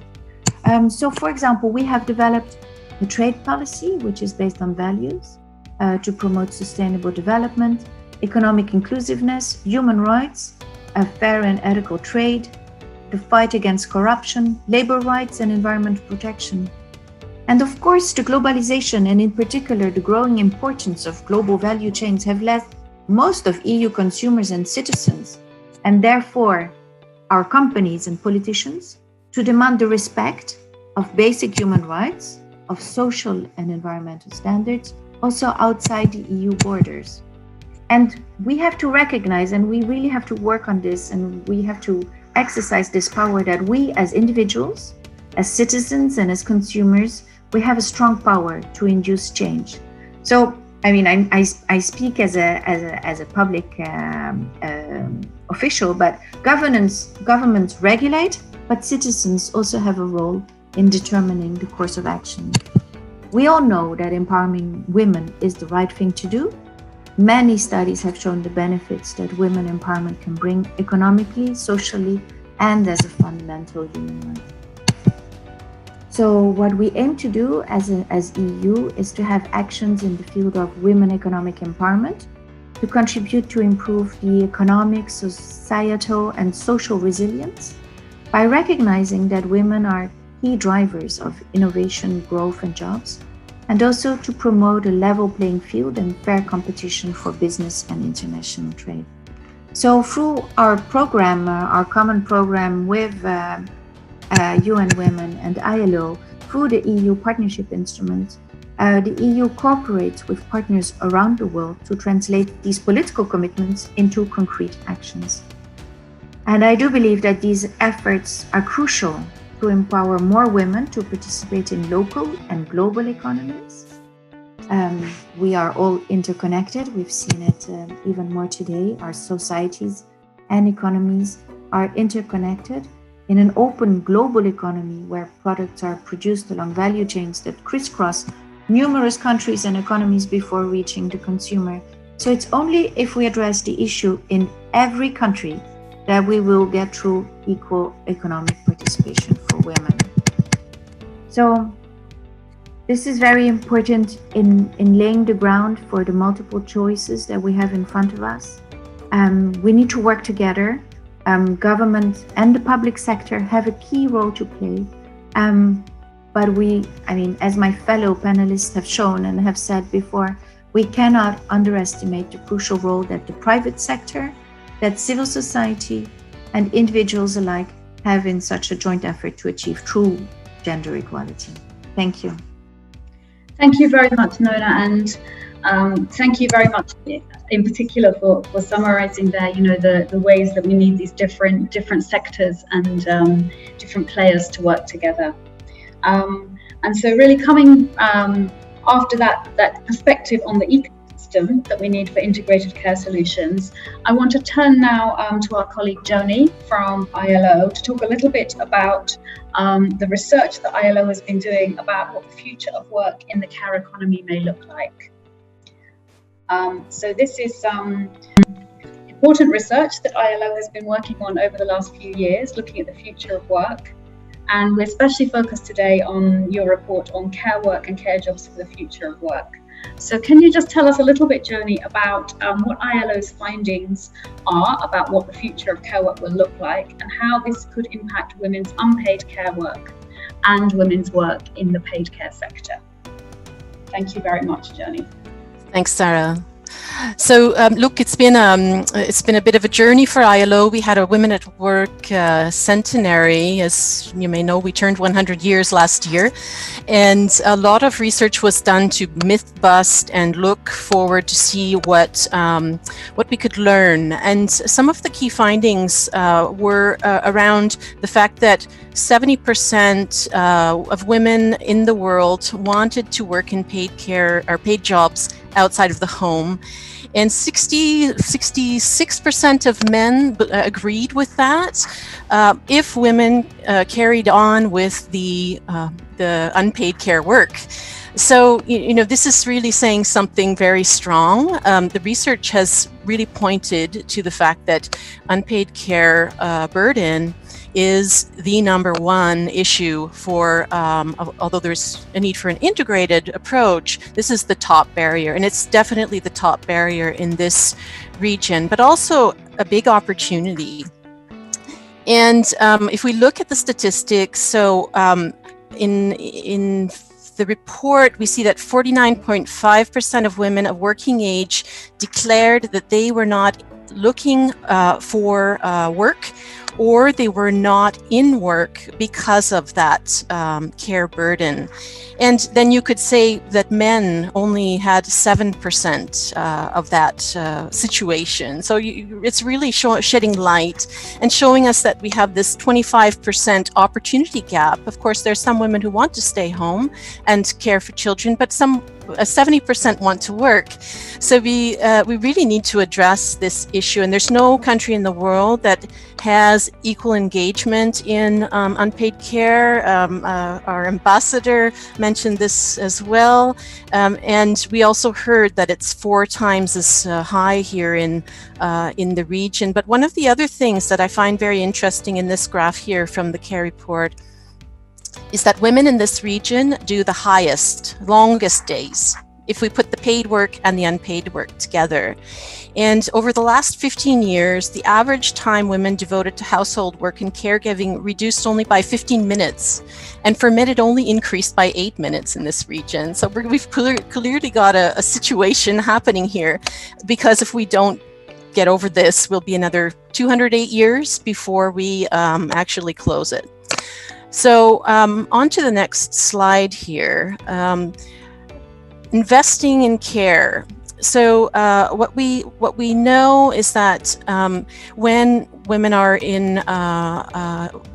So, for example, we have developed a trade policy, which is based on values to promote sustainable development, economic inclusiveness, human rights, a fair and ethical trade, the fight against corruption, labor rights and environmental protection. And of course, the globalization and in particular the growing importance of global value chains have led most of EU consumers and citizens, and therefore our companies and politicians, to demand the respect of basic human rights, of social and environmental standards, also outside the EU borders. And we have to recognize, and we really have to work on this, and we have to exercise this power that we as individuals, as citizens and as consumers, we have a strong power to induce change. So, I speak as a public official, but governments regulate, but citizens also have a role in determining the course of action. We all know that empowering women is the right thing to do. Many studies have shown the benefits that women empowerment can bring economically, socially, and as a fundamental human right. So what we aim to do as EU is to have actions in the field of women economic empowerment to contribute to improve the economic, societal, and social resilience by recognizing that women are key drivers of innovation, growth, and jobs, and also to promote a level playing field and fair competition for business and international trade. So through our program, our common program with UN Women and ILO, through the EU Partnership Instrument, the EU cooperates with partners around the world to translate these political commitments into concrete actions. And I do believe that these efforts are crucial to empower more women to participate in local and global economies. We are all interconnected. We've seen it even more today. Our societies and economies are interconnected in an open global economy where products are produced along value chains that crisscross numerous countries and economies before reaching the consumer. So it's only if we address the issue in every country that we will get true equal economic participation for women. So this is very important in laying the ground for the multiple choices that we have in front of us. We need to work together. Government and the public sector have a key role to play. But as my fellow panelists have shown and have said before, we cannot underestimate the crucial role that the private sector, that civil society and individuals alike have in such a joint effort to achieve true gender equality. Thank you. Thank you very much, Nona, and thank you very much in particular for summarising there, the ways that we need these different sectors and different players to work together. And so really coming after that perspective on the ecosystem that we need for integrated care solutions, I want to turn now to our colleague Joni from ILO to talk a little bit about the research that ILO has been doing about what the future of work in the care economy may look like. So this is important research that ILO has been working on over the last few years, looking at the future of work. And we're especially focused today on your report on care work and care jobs for the future of work. So can you just tell us a little bit, Joni, about what ILO's findings are about what the future of care work will look like and how this could impact women's unpaid care work and women's work in the paid care sector? Centenary. Thank you very much, Joni. Thanks, Sarah. So look, it's been a bit of a journey for ILO. We had a Women at Work centenary. As you may know, we turned 100 years last year, and a lot of research was done to myth bust and look forward to see what we could learn. And some of the key findings were around the fact that 70% of women in the world wanted to work in paid care or paid jobs outside of the home, and 66% of men agreed with that if women carried on with the unpaid care work. So, this is really saying something very strong. The research has really pointed to the fact that unpaid care burden is the number one issue for, although there's a need for an integrated approach, this is the top barrier, and it's definitely the top barrier in this region, but also a big opportunity. And if we look at the statistics, so in the report, we see that 49.5% of women of working age declared that they were not looking for work, or they were not in work because of that care burden. And then you could say that men only had 7% of that situation. So it's really shedding light and showing us that we have this 25% opportunity gap. Of course, there's some women who want to stay home and care for children, but 70% want to work. So we really need to address this issue. And there's no country in the world that has equal engagement in unpaid care. Our ambassador mentioned this as well. And we also heard that it's 4 times as high here in the region. But one of the other things that I find very interesting in this graph here from the care report is that women in this region do the longest days, if we put the paid work and the unpaid work together. And over the last 15 years, the average time women devoted to household work and caregiving reduced only by 15 minutes. And for men, it only increased by 8 minutes in this region. So we've clearly got a situation happening here, because if we don't get over this, we'll be another 208 years before we actually close it. So on to the next slide here. Investing in care. So what we know is that when women are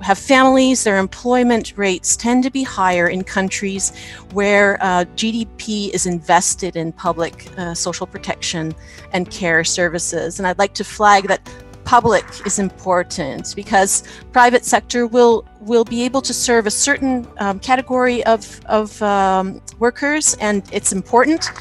have families, their employment rates tend to be higher in countries where GDP is invested in public social protection and care services. And I'd like to flag that public is important, because private sector will be able to serve a certain category of workers, and it's important.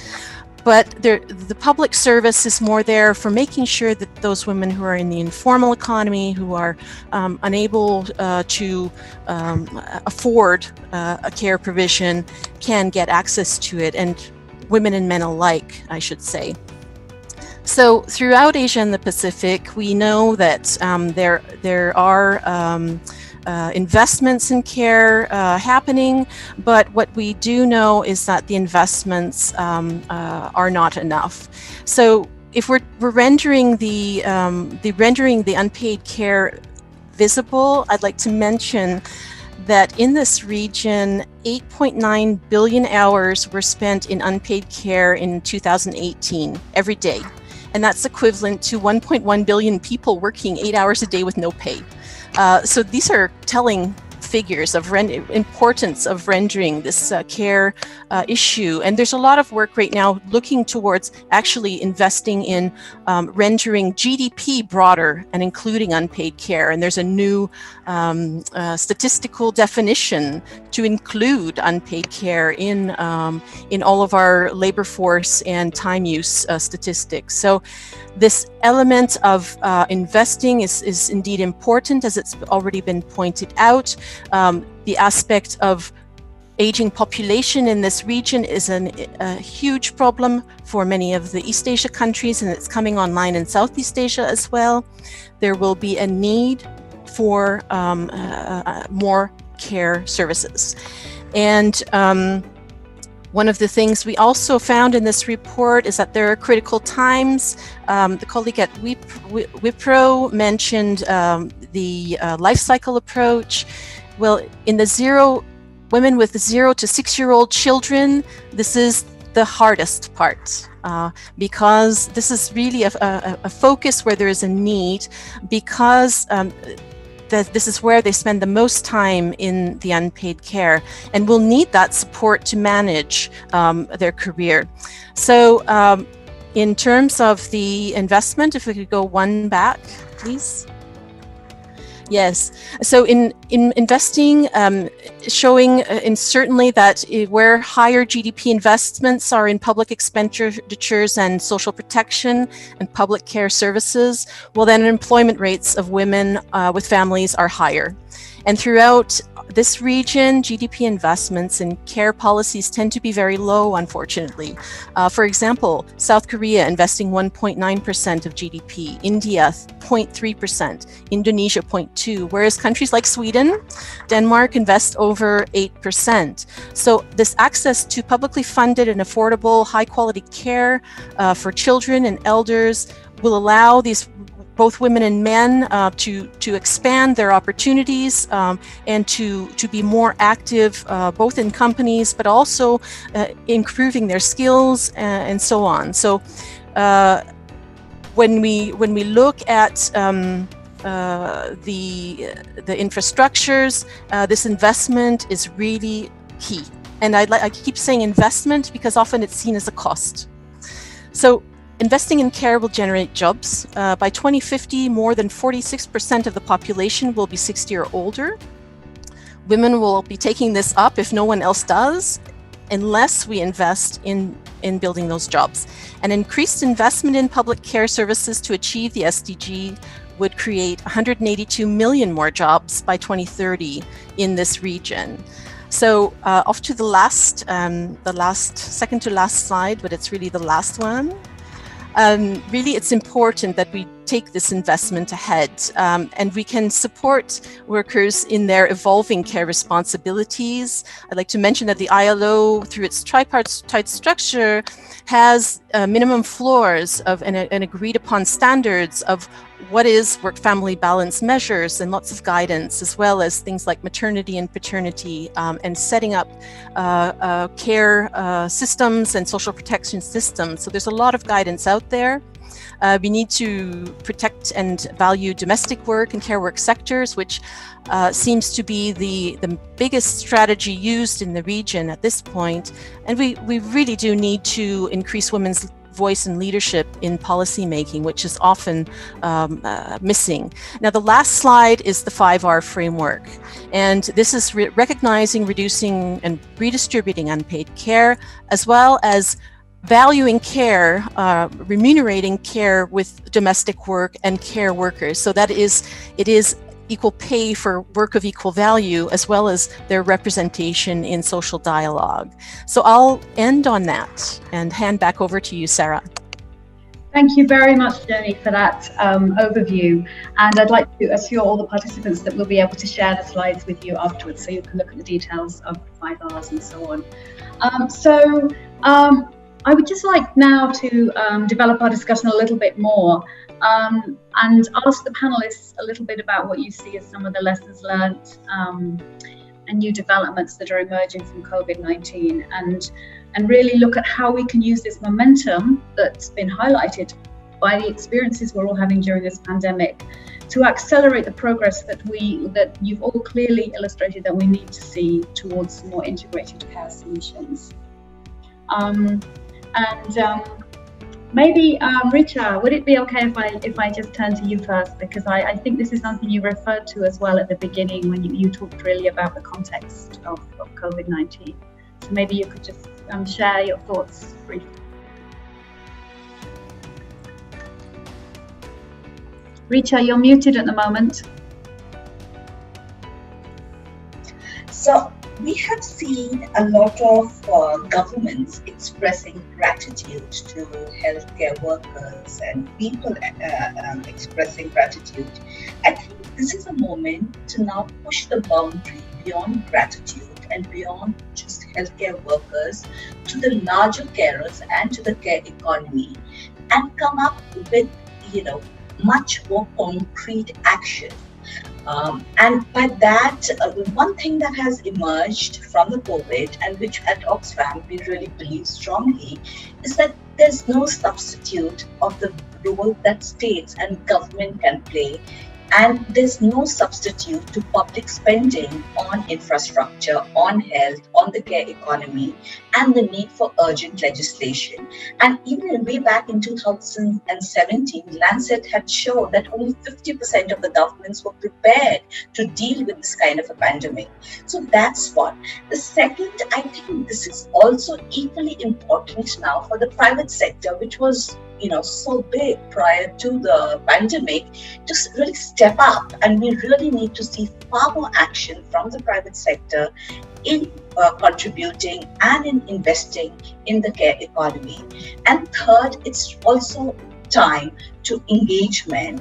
But the public service is more there for making sure that those women who are in the informal economy, who are unable to afford a care provision, can get access to it, and women and men alike, I should say. So throughout Asia and the Pacific, we know that there are investments in care happening, but what we do know is that the investments are not enough. So if we're rendering the unpaid care visible, I'd like to mention that in this region, 8.9 billion hours were spent in unpaid care in 2018, every day. And that's equivalent to 1.1 billion people working 8 hours a day with no pay. So these are telling figures of importance of rendering this care issue. And there's a lot of work right now looking towards actually investing in rendering GDP broader and including unpaid care. And there's a new statistical definition to include unpaid care in all of our labor force and time use statistics. So this element of investing is indeed important, as it's already been pointed out. The aspect of aging population in this region is a huge problem for many of the East Asia countries, and it's coming online in Southeast Asia as well. There will be a need for more care services. And one of the things we also found in this report is that there are critical times. The colleague at WIPRO mentioned the life cycle approach. Well, in the women with 0 to 6-year-old children, this is the hardest part because this is really a focus where there is a need, because this is where they spend the most time in the unpaid care and will need that support to manage their career. So in terms of the investment, if we could go one back, please. Yes, so in investing, showing certainly that where higher GDP investments are in public expenditures and social protection and public care services, well then employment rates of women with families are higher. And throughout this region, GDP investments in care policies tend to be very low, unfortunately. For example, South Korea investing 1.9% of GDP, India 0.3%, Indonesia 0.2%, whereas countries like Sweden, Denmark invest over 8%. So this access to publicly funded and affordable high quality care for children and elders will allow these both women and men to expand their opportunities and to be more active both in companies but also improving their skills and so on. So when we look at the infrastructures, this investment is really key. And I keep saying investment because often it's seen as a cost. So investing in care will generate jobs. By 2050, more than 46% of the population will be 60 or older. Women will be taking this up if no one else does, unless we invest in building those jobs. And increased investment in public care services to achieve the SDG would create 182 million more jobs by 2030 in this region. So off to the second to last slide, but it's really the last one. Really, it's important that we take this investment ahead and we can support workers in their evolving care responsibilities. I'd like to mention that the ILO, through its tripartite structure, has minimum floors and agreed upon standards of what is work-family balance measures and lots of guidance, as well as things like maternity and paternity and setting up care systems and social protection systems. So there's a lot of guidance out there. We need to protect and value domestic work and care work sectors, which seems to be the biggest strategy used in the region at this point. And we really do need to increase women's voice and leadership in policy making, which is often missing. Now, the last slide is the 5R framework. And this is recognizing, reducing, and redistributing unpaid care, as well as valuing care, remunerating care with domestic work and care workers. So that it is equal pay for work of equal value, as well as their representation in social dialogue. So I'll end on that and hand back over to you, Sarah. Thank you very much, Jenny, for that overview. And I'd like to assure all the participants that we'll be able to share the slides with you afterwards, so you can look at the details of 5Rs and so on. I would just like now to develop our discussion a little bit more and ask the panelists a little bit about what you see as some of the lessons learned new developments that are emerging from COVID-19, and really look at how we can use this momentum that's been highlighted by the experiences we're all having during this pandemic to accelerate the progress that you've all clearly illustrated that we need to see towards more integrated care solutions. Maybe Richa, would it be okay if I just turn to you first, because I think this is something you referred to as well at the beginning when you talked really about the context of COVID-19. So maybe you could just share your thoughts briefly. Richa, you're muted at the moment. So we have seen a lot of governments expressing gratitude to healthcare workers and people expressing gratitude. I think this is a moment to now push the boundary beyond gratitude and beyond just healthcare workers to the larger carers and to the care economy, and come up with, much more concrete action. And by that, one thing that has emerged from the COVID, and which at Oxfam we really believe strongly, is that there's no substitute of the role that states and government can play. And there's no substitute to public spending on infrastructure, on health, on the care economy, and the need for urgent legislation. And even way back in 2017, Lancet had shown that only 50% of the governments were prepared to deal with this kind of a pandemic. So that's one. The second, I think this is also equally important now for the private sector, which was so big prior to the pandemic, to really step up. And we really need to see far more action from the private sector in contributing and in investing in the care economy. And third, it's also time to engage men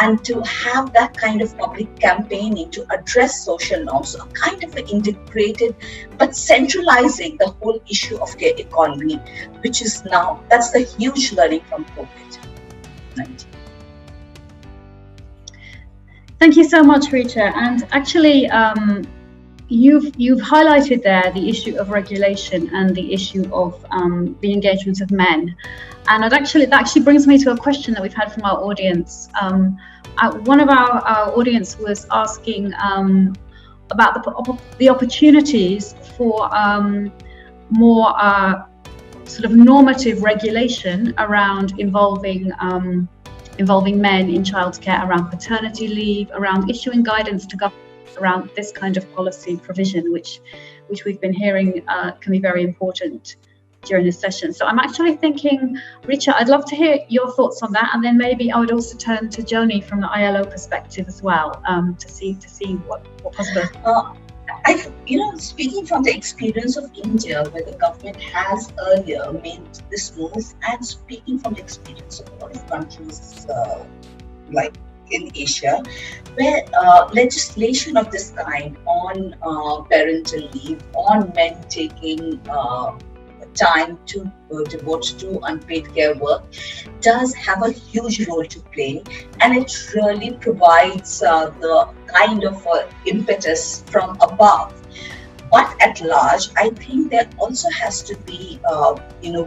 and to have that kind of public campaigning to address social norms, so a kind of an integrated but centralizing the whole issue of care economy, which is now, that's the huge learning from COVID-19. Thank you so much, Richa. And actually, you've highlighted there the issue of regulation and the issue of the engagement of men. And that actually brings me to a question that we've had from our audience. One of our audience was asking about the opportunities for more sort of normative regulation around involving men in childcare, around paternity leave, around issuing guidance to government around this kind of policy provision, which we've been hearing can be very important during this session. So I'm actually thinking, Richa, I'd love to hear your thoughts on that, and then maybe I would also turn to Joni from the ILO perspective as well, to see what possibilities. Speaking from the experience of India, where the government has earlier made this move, and speaking from the experience of a lot of countries like in Asia, where legislation of this kind on parental leave, on men taking time to devote to unpaid care work, does have a huge role to play, and it really provides the kind of impetus from above. But at large, I think there also has to be,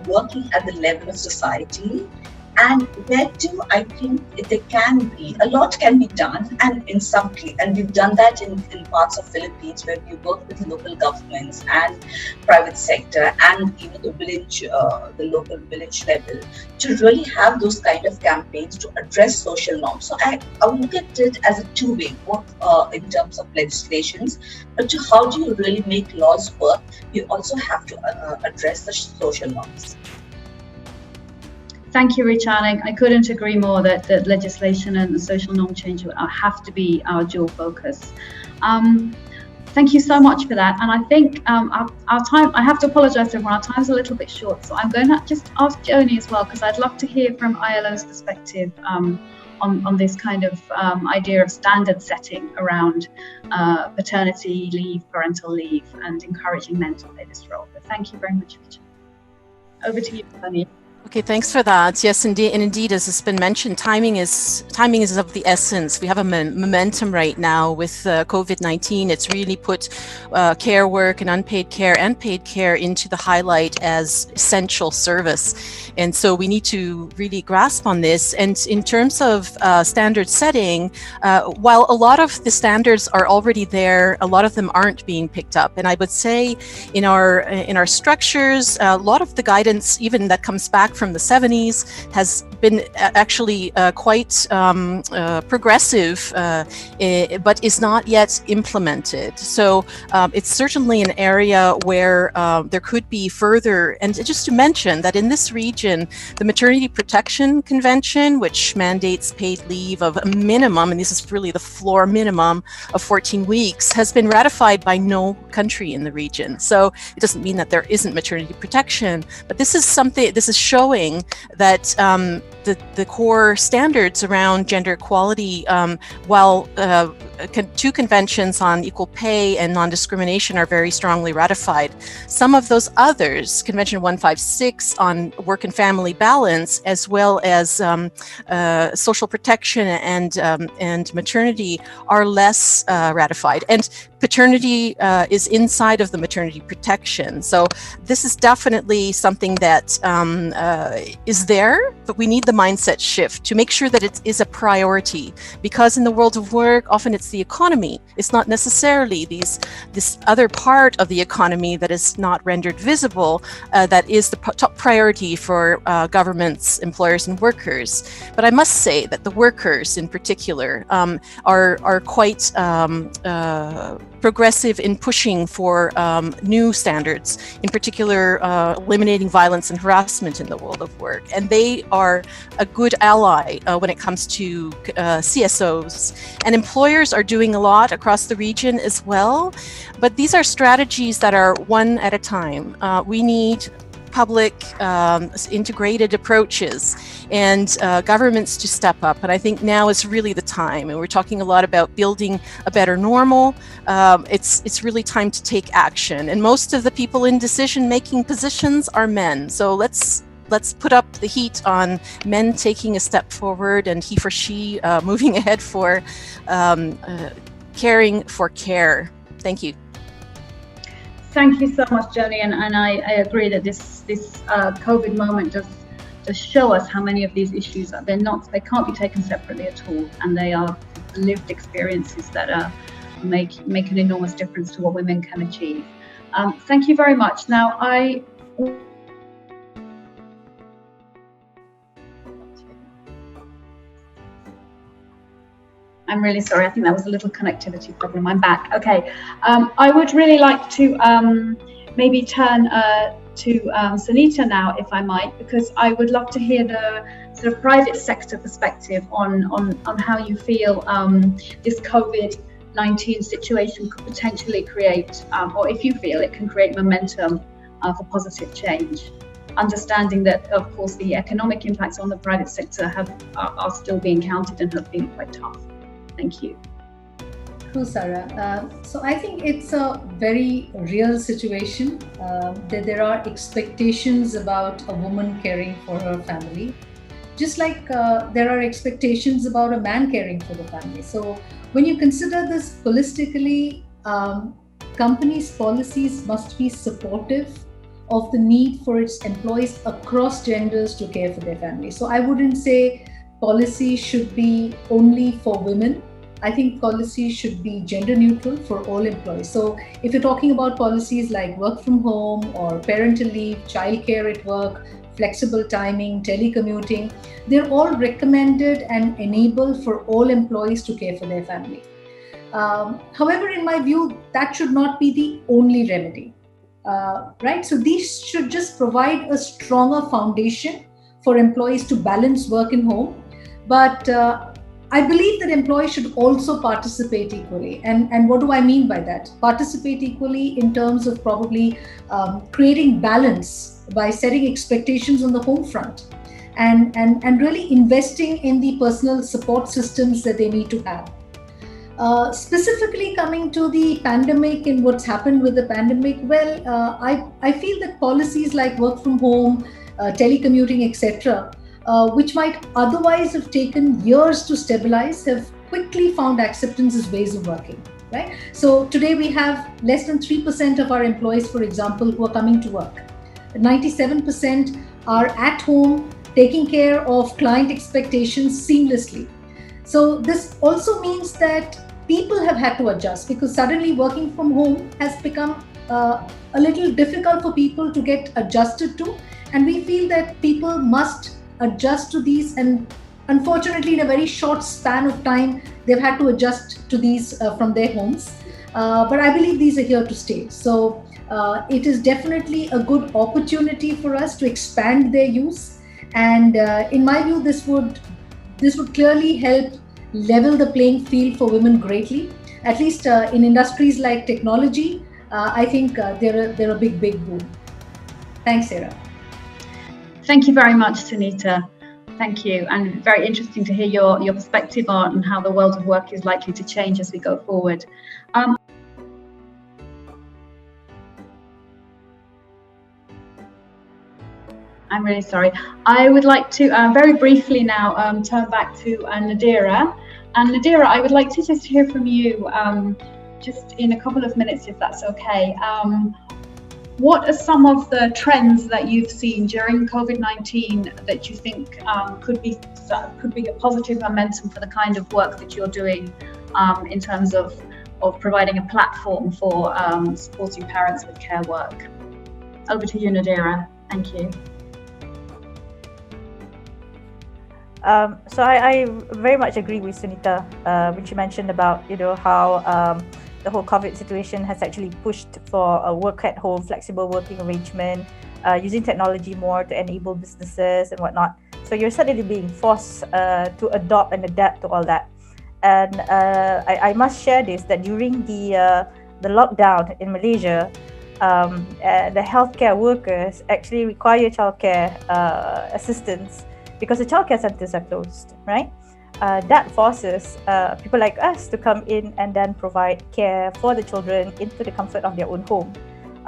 working at the level of society, and where too, I think there can be, a lot can be done, and and we've done that in parts of Philippines, where we work with local governments and private sector and even the local village level, to really have those kind of campaigns to address social norms. So I would look at it as a two-way, both in terms of legislations, but to how do you really make laws work, you also have to address the social norms. Thank you, Richa. I couldn't agree more that legislation and the social norm change have to be our dual focus. Thank you so much for that. And I think our time, I have to apologize to everyone, our time's a little bit short. So I'm going to just ask Joni as well, because I'd love to hear from ILO's perspective on this kind of idea of standard setting around paternity leave, parental leave, and encouraging men to play this role. But thank you very much, Richa. Over to you, Joni. Okay, thanks for that. Yes, indeed, and indeed, as has been mentioned, timing is of the essence. We have a momentum right now with COVID-19. It's really put care work and unpaid care and paid care into the highlight as essential service, and so we need to really grasp on this. And in terms of standard setting, while a lot of the standards are already there, a lot of them aren't being picked up. And I would say in our structures, a lot of the guidance, even that comes back from the 70s, has been actually quite progressive, but is not yet implemented. So it's certainly an area where there could be further. And just to mention that in this region, the Maternity Protection Convention, which mandates paid leave of a minimum, and this is really the floor minimum of 14 weeks, has been ratified by no country in the region. So it doesn't mean that there isn't maternity protection, but this is showing that the core standards around gender equality, while two conventions on equal pay and non-discrimination are very strongly ratified, some of those others, Convention 156 on work and family balance, as well as social protection and maternity, are less ratified. And paternity is inside of the maternity protection. So this is definitely something that is there, but we need the mindset shift to make sure that it is a priority, because in the world of work, often it's the economy. It's not necessarily this other part of the economy that is not rendered visible that is the top priority for governments, employers, and workers. But I must say that the workers in particular are quite progressive in pushing for new standards, in particular eliminating violence and harassment in the world of work. And they are a good ally when it comes to CSOs. And employers are doing a lot across the region as well. But these are strategies that are one at a time. We need public integrated approaches and governments to step up. And I think now is really the time. And we're talking a lot about building a better normal. It's really time to take action. And most of the people in decision-making positions are men. So let's put up the heat on men taking a step forward and he for she moving ahead for caring for care. Thank you. Thank you so much, Joni, and I agree that this COVID moment does show us how many of these issues they can't be taken separately at all, and they are lived experiences that make an enormous difference to what women can achieve. Thank you very much. Now I'm really sorry, I think that was a little connectivity problem. I'm back. Okay, I would really like to maybe turn to Sunita now, if I might, because I would love to hear the sort of private sector perspective on how you feel this COVID-19 situation could potentially create, or if you feel it can create momentum for positive change. Understanding that, of course, the economic impacts on the private sector are still being counted and have been quite tough. Thank you. True, Sarah. So I think it's a very real situation that there are expectations about a woman caring for her family, just like there are expectations about a man caring for the family. So when you consider this holistically, companies' policies must be supportive of the need for its employees across genders to care for their family. So I wouldn't say policy should be only for women. I think policy should be gender neutral for all employees. So if you're talking about policies like work from home or parental leave, childcare at work, flexible timing, telecommuting, they're all recommended and enabled for all employees to care for their family. However, in my view, that should not be the only remedy, right? So these should just provide a stronger foundation for employees to balance work and home. But I believe that employees should also participate equally. And what do I mean by that? Participate equally in terms of probably creating balance by setting expectations on the home front and really investing in the personal support systems that they need to have. Specifically coming to the pandemic and what's happened with the pandemic, well, I feel that policies like work from home telecommuting, etc., which might otherwise have taken years to stabilize, have quickly found acceptance as ways of working. Right? So today we have less than 3% of our employees, for example, who are coming to work. 97% are at home, taking care of client expectations seamlessly. So this also means that people have had to adjust, because suddenly working from home has become a little difficult for people to get adjusted to. And we feel that people must adjust to these, and unfortunately, in a very short span of time, they've had to adjust to these from their homes. But I believe these are here to stay. So it is definitely a good opportunity for us to expand their use. And in my view, this would clearly help level the playing field for women greatly. At least in industries like technology, I think they're a big boom. Thanks, Sarah. Thank you very much, Sunita. Thank you, and very interesting to hear your perspective on how the world of work is likely to change as we go forward. I'm really sorry. I would like to very briefly now turn back to Nadira. And Nadira, I would like to just hear from you just in a couple of minutes, if that's okay. What are some of the trends that you've seen during COVID-19 that you think could be a positive momentum for the kind of work that you're doing in terms of providing a platform for supporting parents with care work? Over to you, Nadira. Thank you. So I very much agree with Sunita when she mentioned about how the whole COVID situation has actually pushed for a work at home, flexible working arrangement, using technology more to enable businesses and whatnot. So you're suddenly being forced to adopt and adapt to all that. And I must share this, that during the lockdown in Malaysia, the healthcare workers actually require childcare assistance because the childcare centers are closed, right? That forces people like us to come in and then provide care for the children into the comfort of their own home.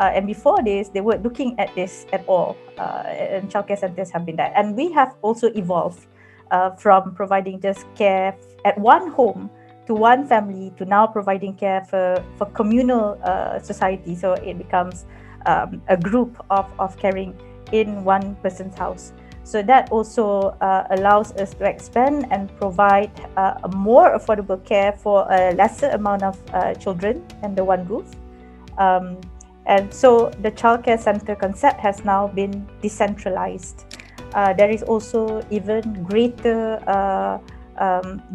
And before this, they weren't looking at this at all. And childcare centers have been that. And we have also evolved from providing just care at one home to one family to now providing care for communal society. So it becomes a group of caring in one person's house. So that also allows us to expand and provide a more affordable care for a lesser amount of children under one roof. And so the childcare center concept has now been decentralized. There is also even greater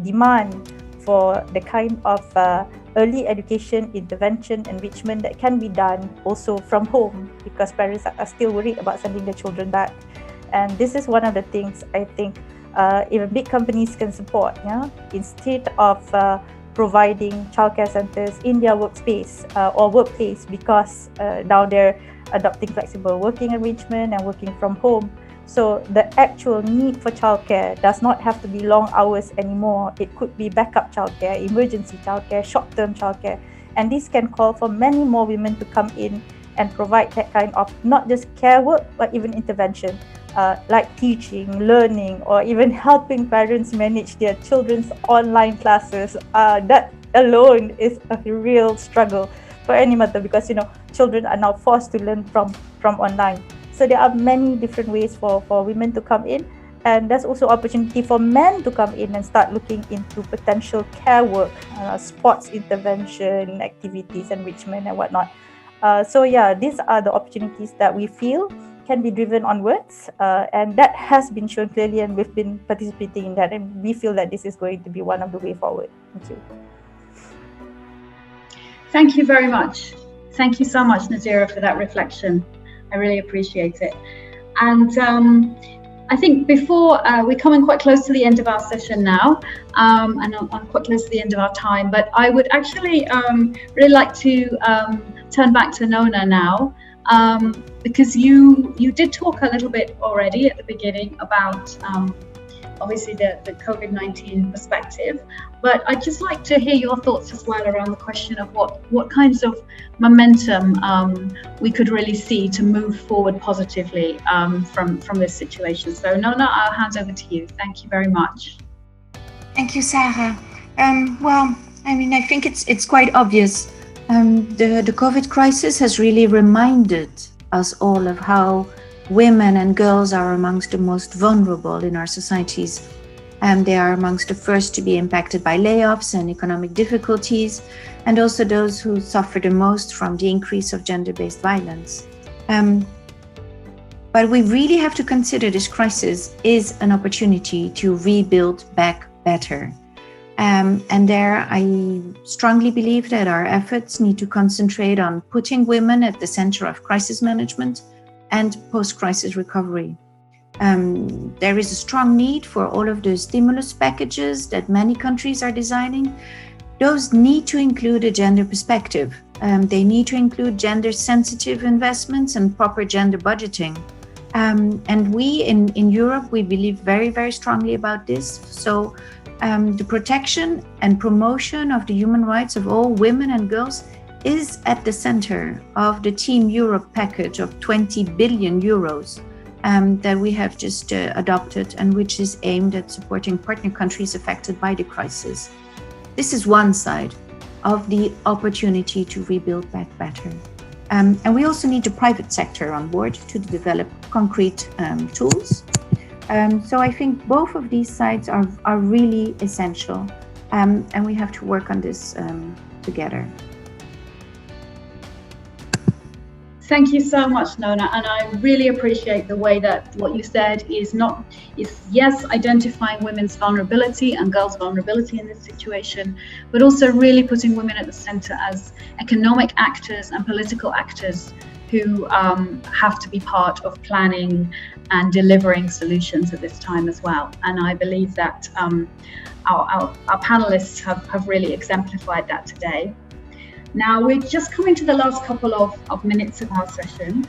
demand for the kind of early education, intervention, enrichment that can be done also from home, because parents are still worried about sending their children back. And this is one of the things I think even big companies can support. Instead of providing childcare centers in their workspace or workplace, because now they're adopting flexible working arrangement and working from home. So the actual need for childcare does not have to be long hours anymore. It could be backup childcare, emergency childcare, short-term childcare. And this can call for many more women to come in and provide that kind of not just care work, but even intervention. Like teaching, learning, or even helping parents manage their children's online classes. That alone is a real struggle for any mother, because children are now forced to learn from online. So there are many different ways for women to come in, and there's also opportunity for men to come in and start looking into potential care work, sports intervention, activities, enrichment, and whatnot. So yeah, these are the opportunities that we feel can be driven onwards, and that has been shown clearly, and we've been participating in that, and we feel that this is going to be one of the way forward. Thank you. Thank you very much. Thank you so much, Nadira, for that reflection. I really appreciate it. And I think before we're coming quite close to the end of our session now, and I'm quite close to the end of our time, but I would actually really like to turn back to Nona now. Because you did talk a little bit already at the beginning about obviously the COVID-19 perspective. But I'd just like to hear your thoughts as well around the question of what kinds of momentum we could really see to move forward positively from this situation. So Nona, I'll hand over to you. Thank you very much. Thank you, Sarah. Well, I mean, I think it's quite obvious. The COVID crisis has really reminded us all of how women and girls are amongst the most vulnerable in our societies. They are amongst the first to be impacted by layoffs and economic difficulties, and also those who suffer the most from the increase of gender-based violence. But we really have to consider this crisis is an opportunity to rebuild back better. And there I strongly believe that our efforts need to concentrate on putting women at the center of crisis management and post-crisis recovery. There is a strong need for all of the stimulus packages that many countries are designing. Those need to include a gender perspective. They need to include gender-sensitive investments and proper gender budgeting. And we in Europe, we believe very, very strongly about this. So the protection and promotion of the human rights of all women and girls is at the center of the Team Europe package of 20 billion euros that we have just adopted, and which is aimed at supporting partner countries affected by the crisis. This is one side of the opportunity to rebuild back better. And we also need the private sector on board to develop concrete tools. So I think both of these sides are really essential, and we have to work on this together. Thank you so much, Nona, and I really appreciate the way that what you said is yes, identifying women's vulnerability and girls' vulnerability in this situation, but also really putting women at the center as economic actors and political actors who have to be part of planning and delivering solutions at this time as well. And I believe that our panelists have really exemplified that today. Now, we're just coming to the last couple of minutes of our session.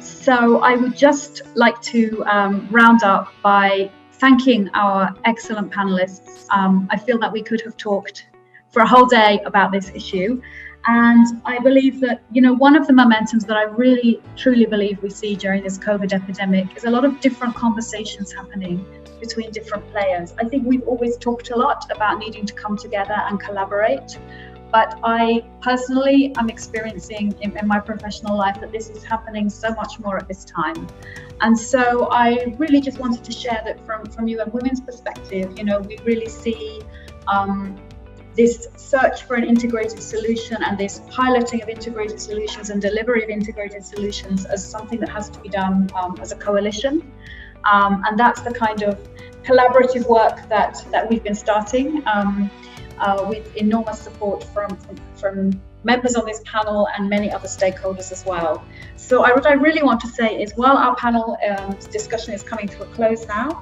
So I would just like to round up by thanking our excellent panelists. I feel that we could have talked for a whole day about this issue. And I believe that, one of the momentums that I really, truly believe we see during this COVID epidemic is a lot of different conversations happening between different players. I think we've always talked a lot about needing to come together and collaborate. But I personally am experiencing in my professional life that this is happening so much more at this time. And so I really just wanted to share that from UN Women's perspective, we really see this search for an integrated solution and this piloting of integrated solutions and delivery of integrated solutions as something that has to be done as a coalition. And that's the kind of collaborative work that we've been starting. With enormous support from members on this panel and many other stakeholders as well. So what I really want to say is, while our panel discussion is coming to a close now,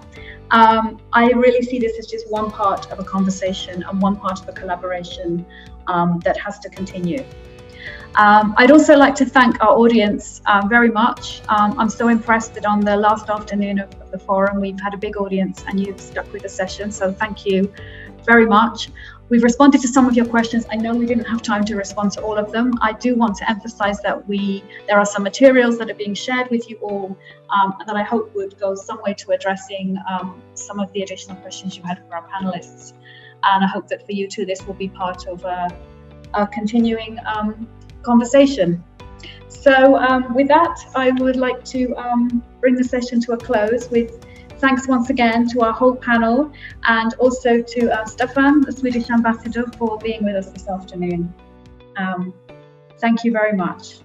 I really see this as just one part of a conversation and one part of a collaboration that has to continue. I'd also like to thank our audience very much. I'm so impressed that on the last afternoon of the forum, we've had a big audience and you've stuck with the session. So thank you very much. We've responded to some of your questions. I know we didn't have time to respond to all of them. I do want to emphasize that there are some materials that are being shared with you all that I hope would go some way to addressing some of the additional questions you had for our panelists. And I hope that for you too, this will be part of a continuing conversation. So with that, I would like to bring the session to a close with thanks once again to our whole panel, and also to Stefan, the Swedish ambassador, for being with us this afternoon. Thank you very much.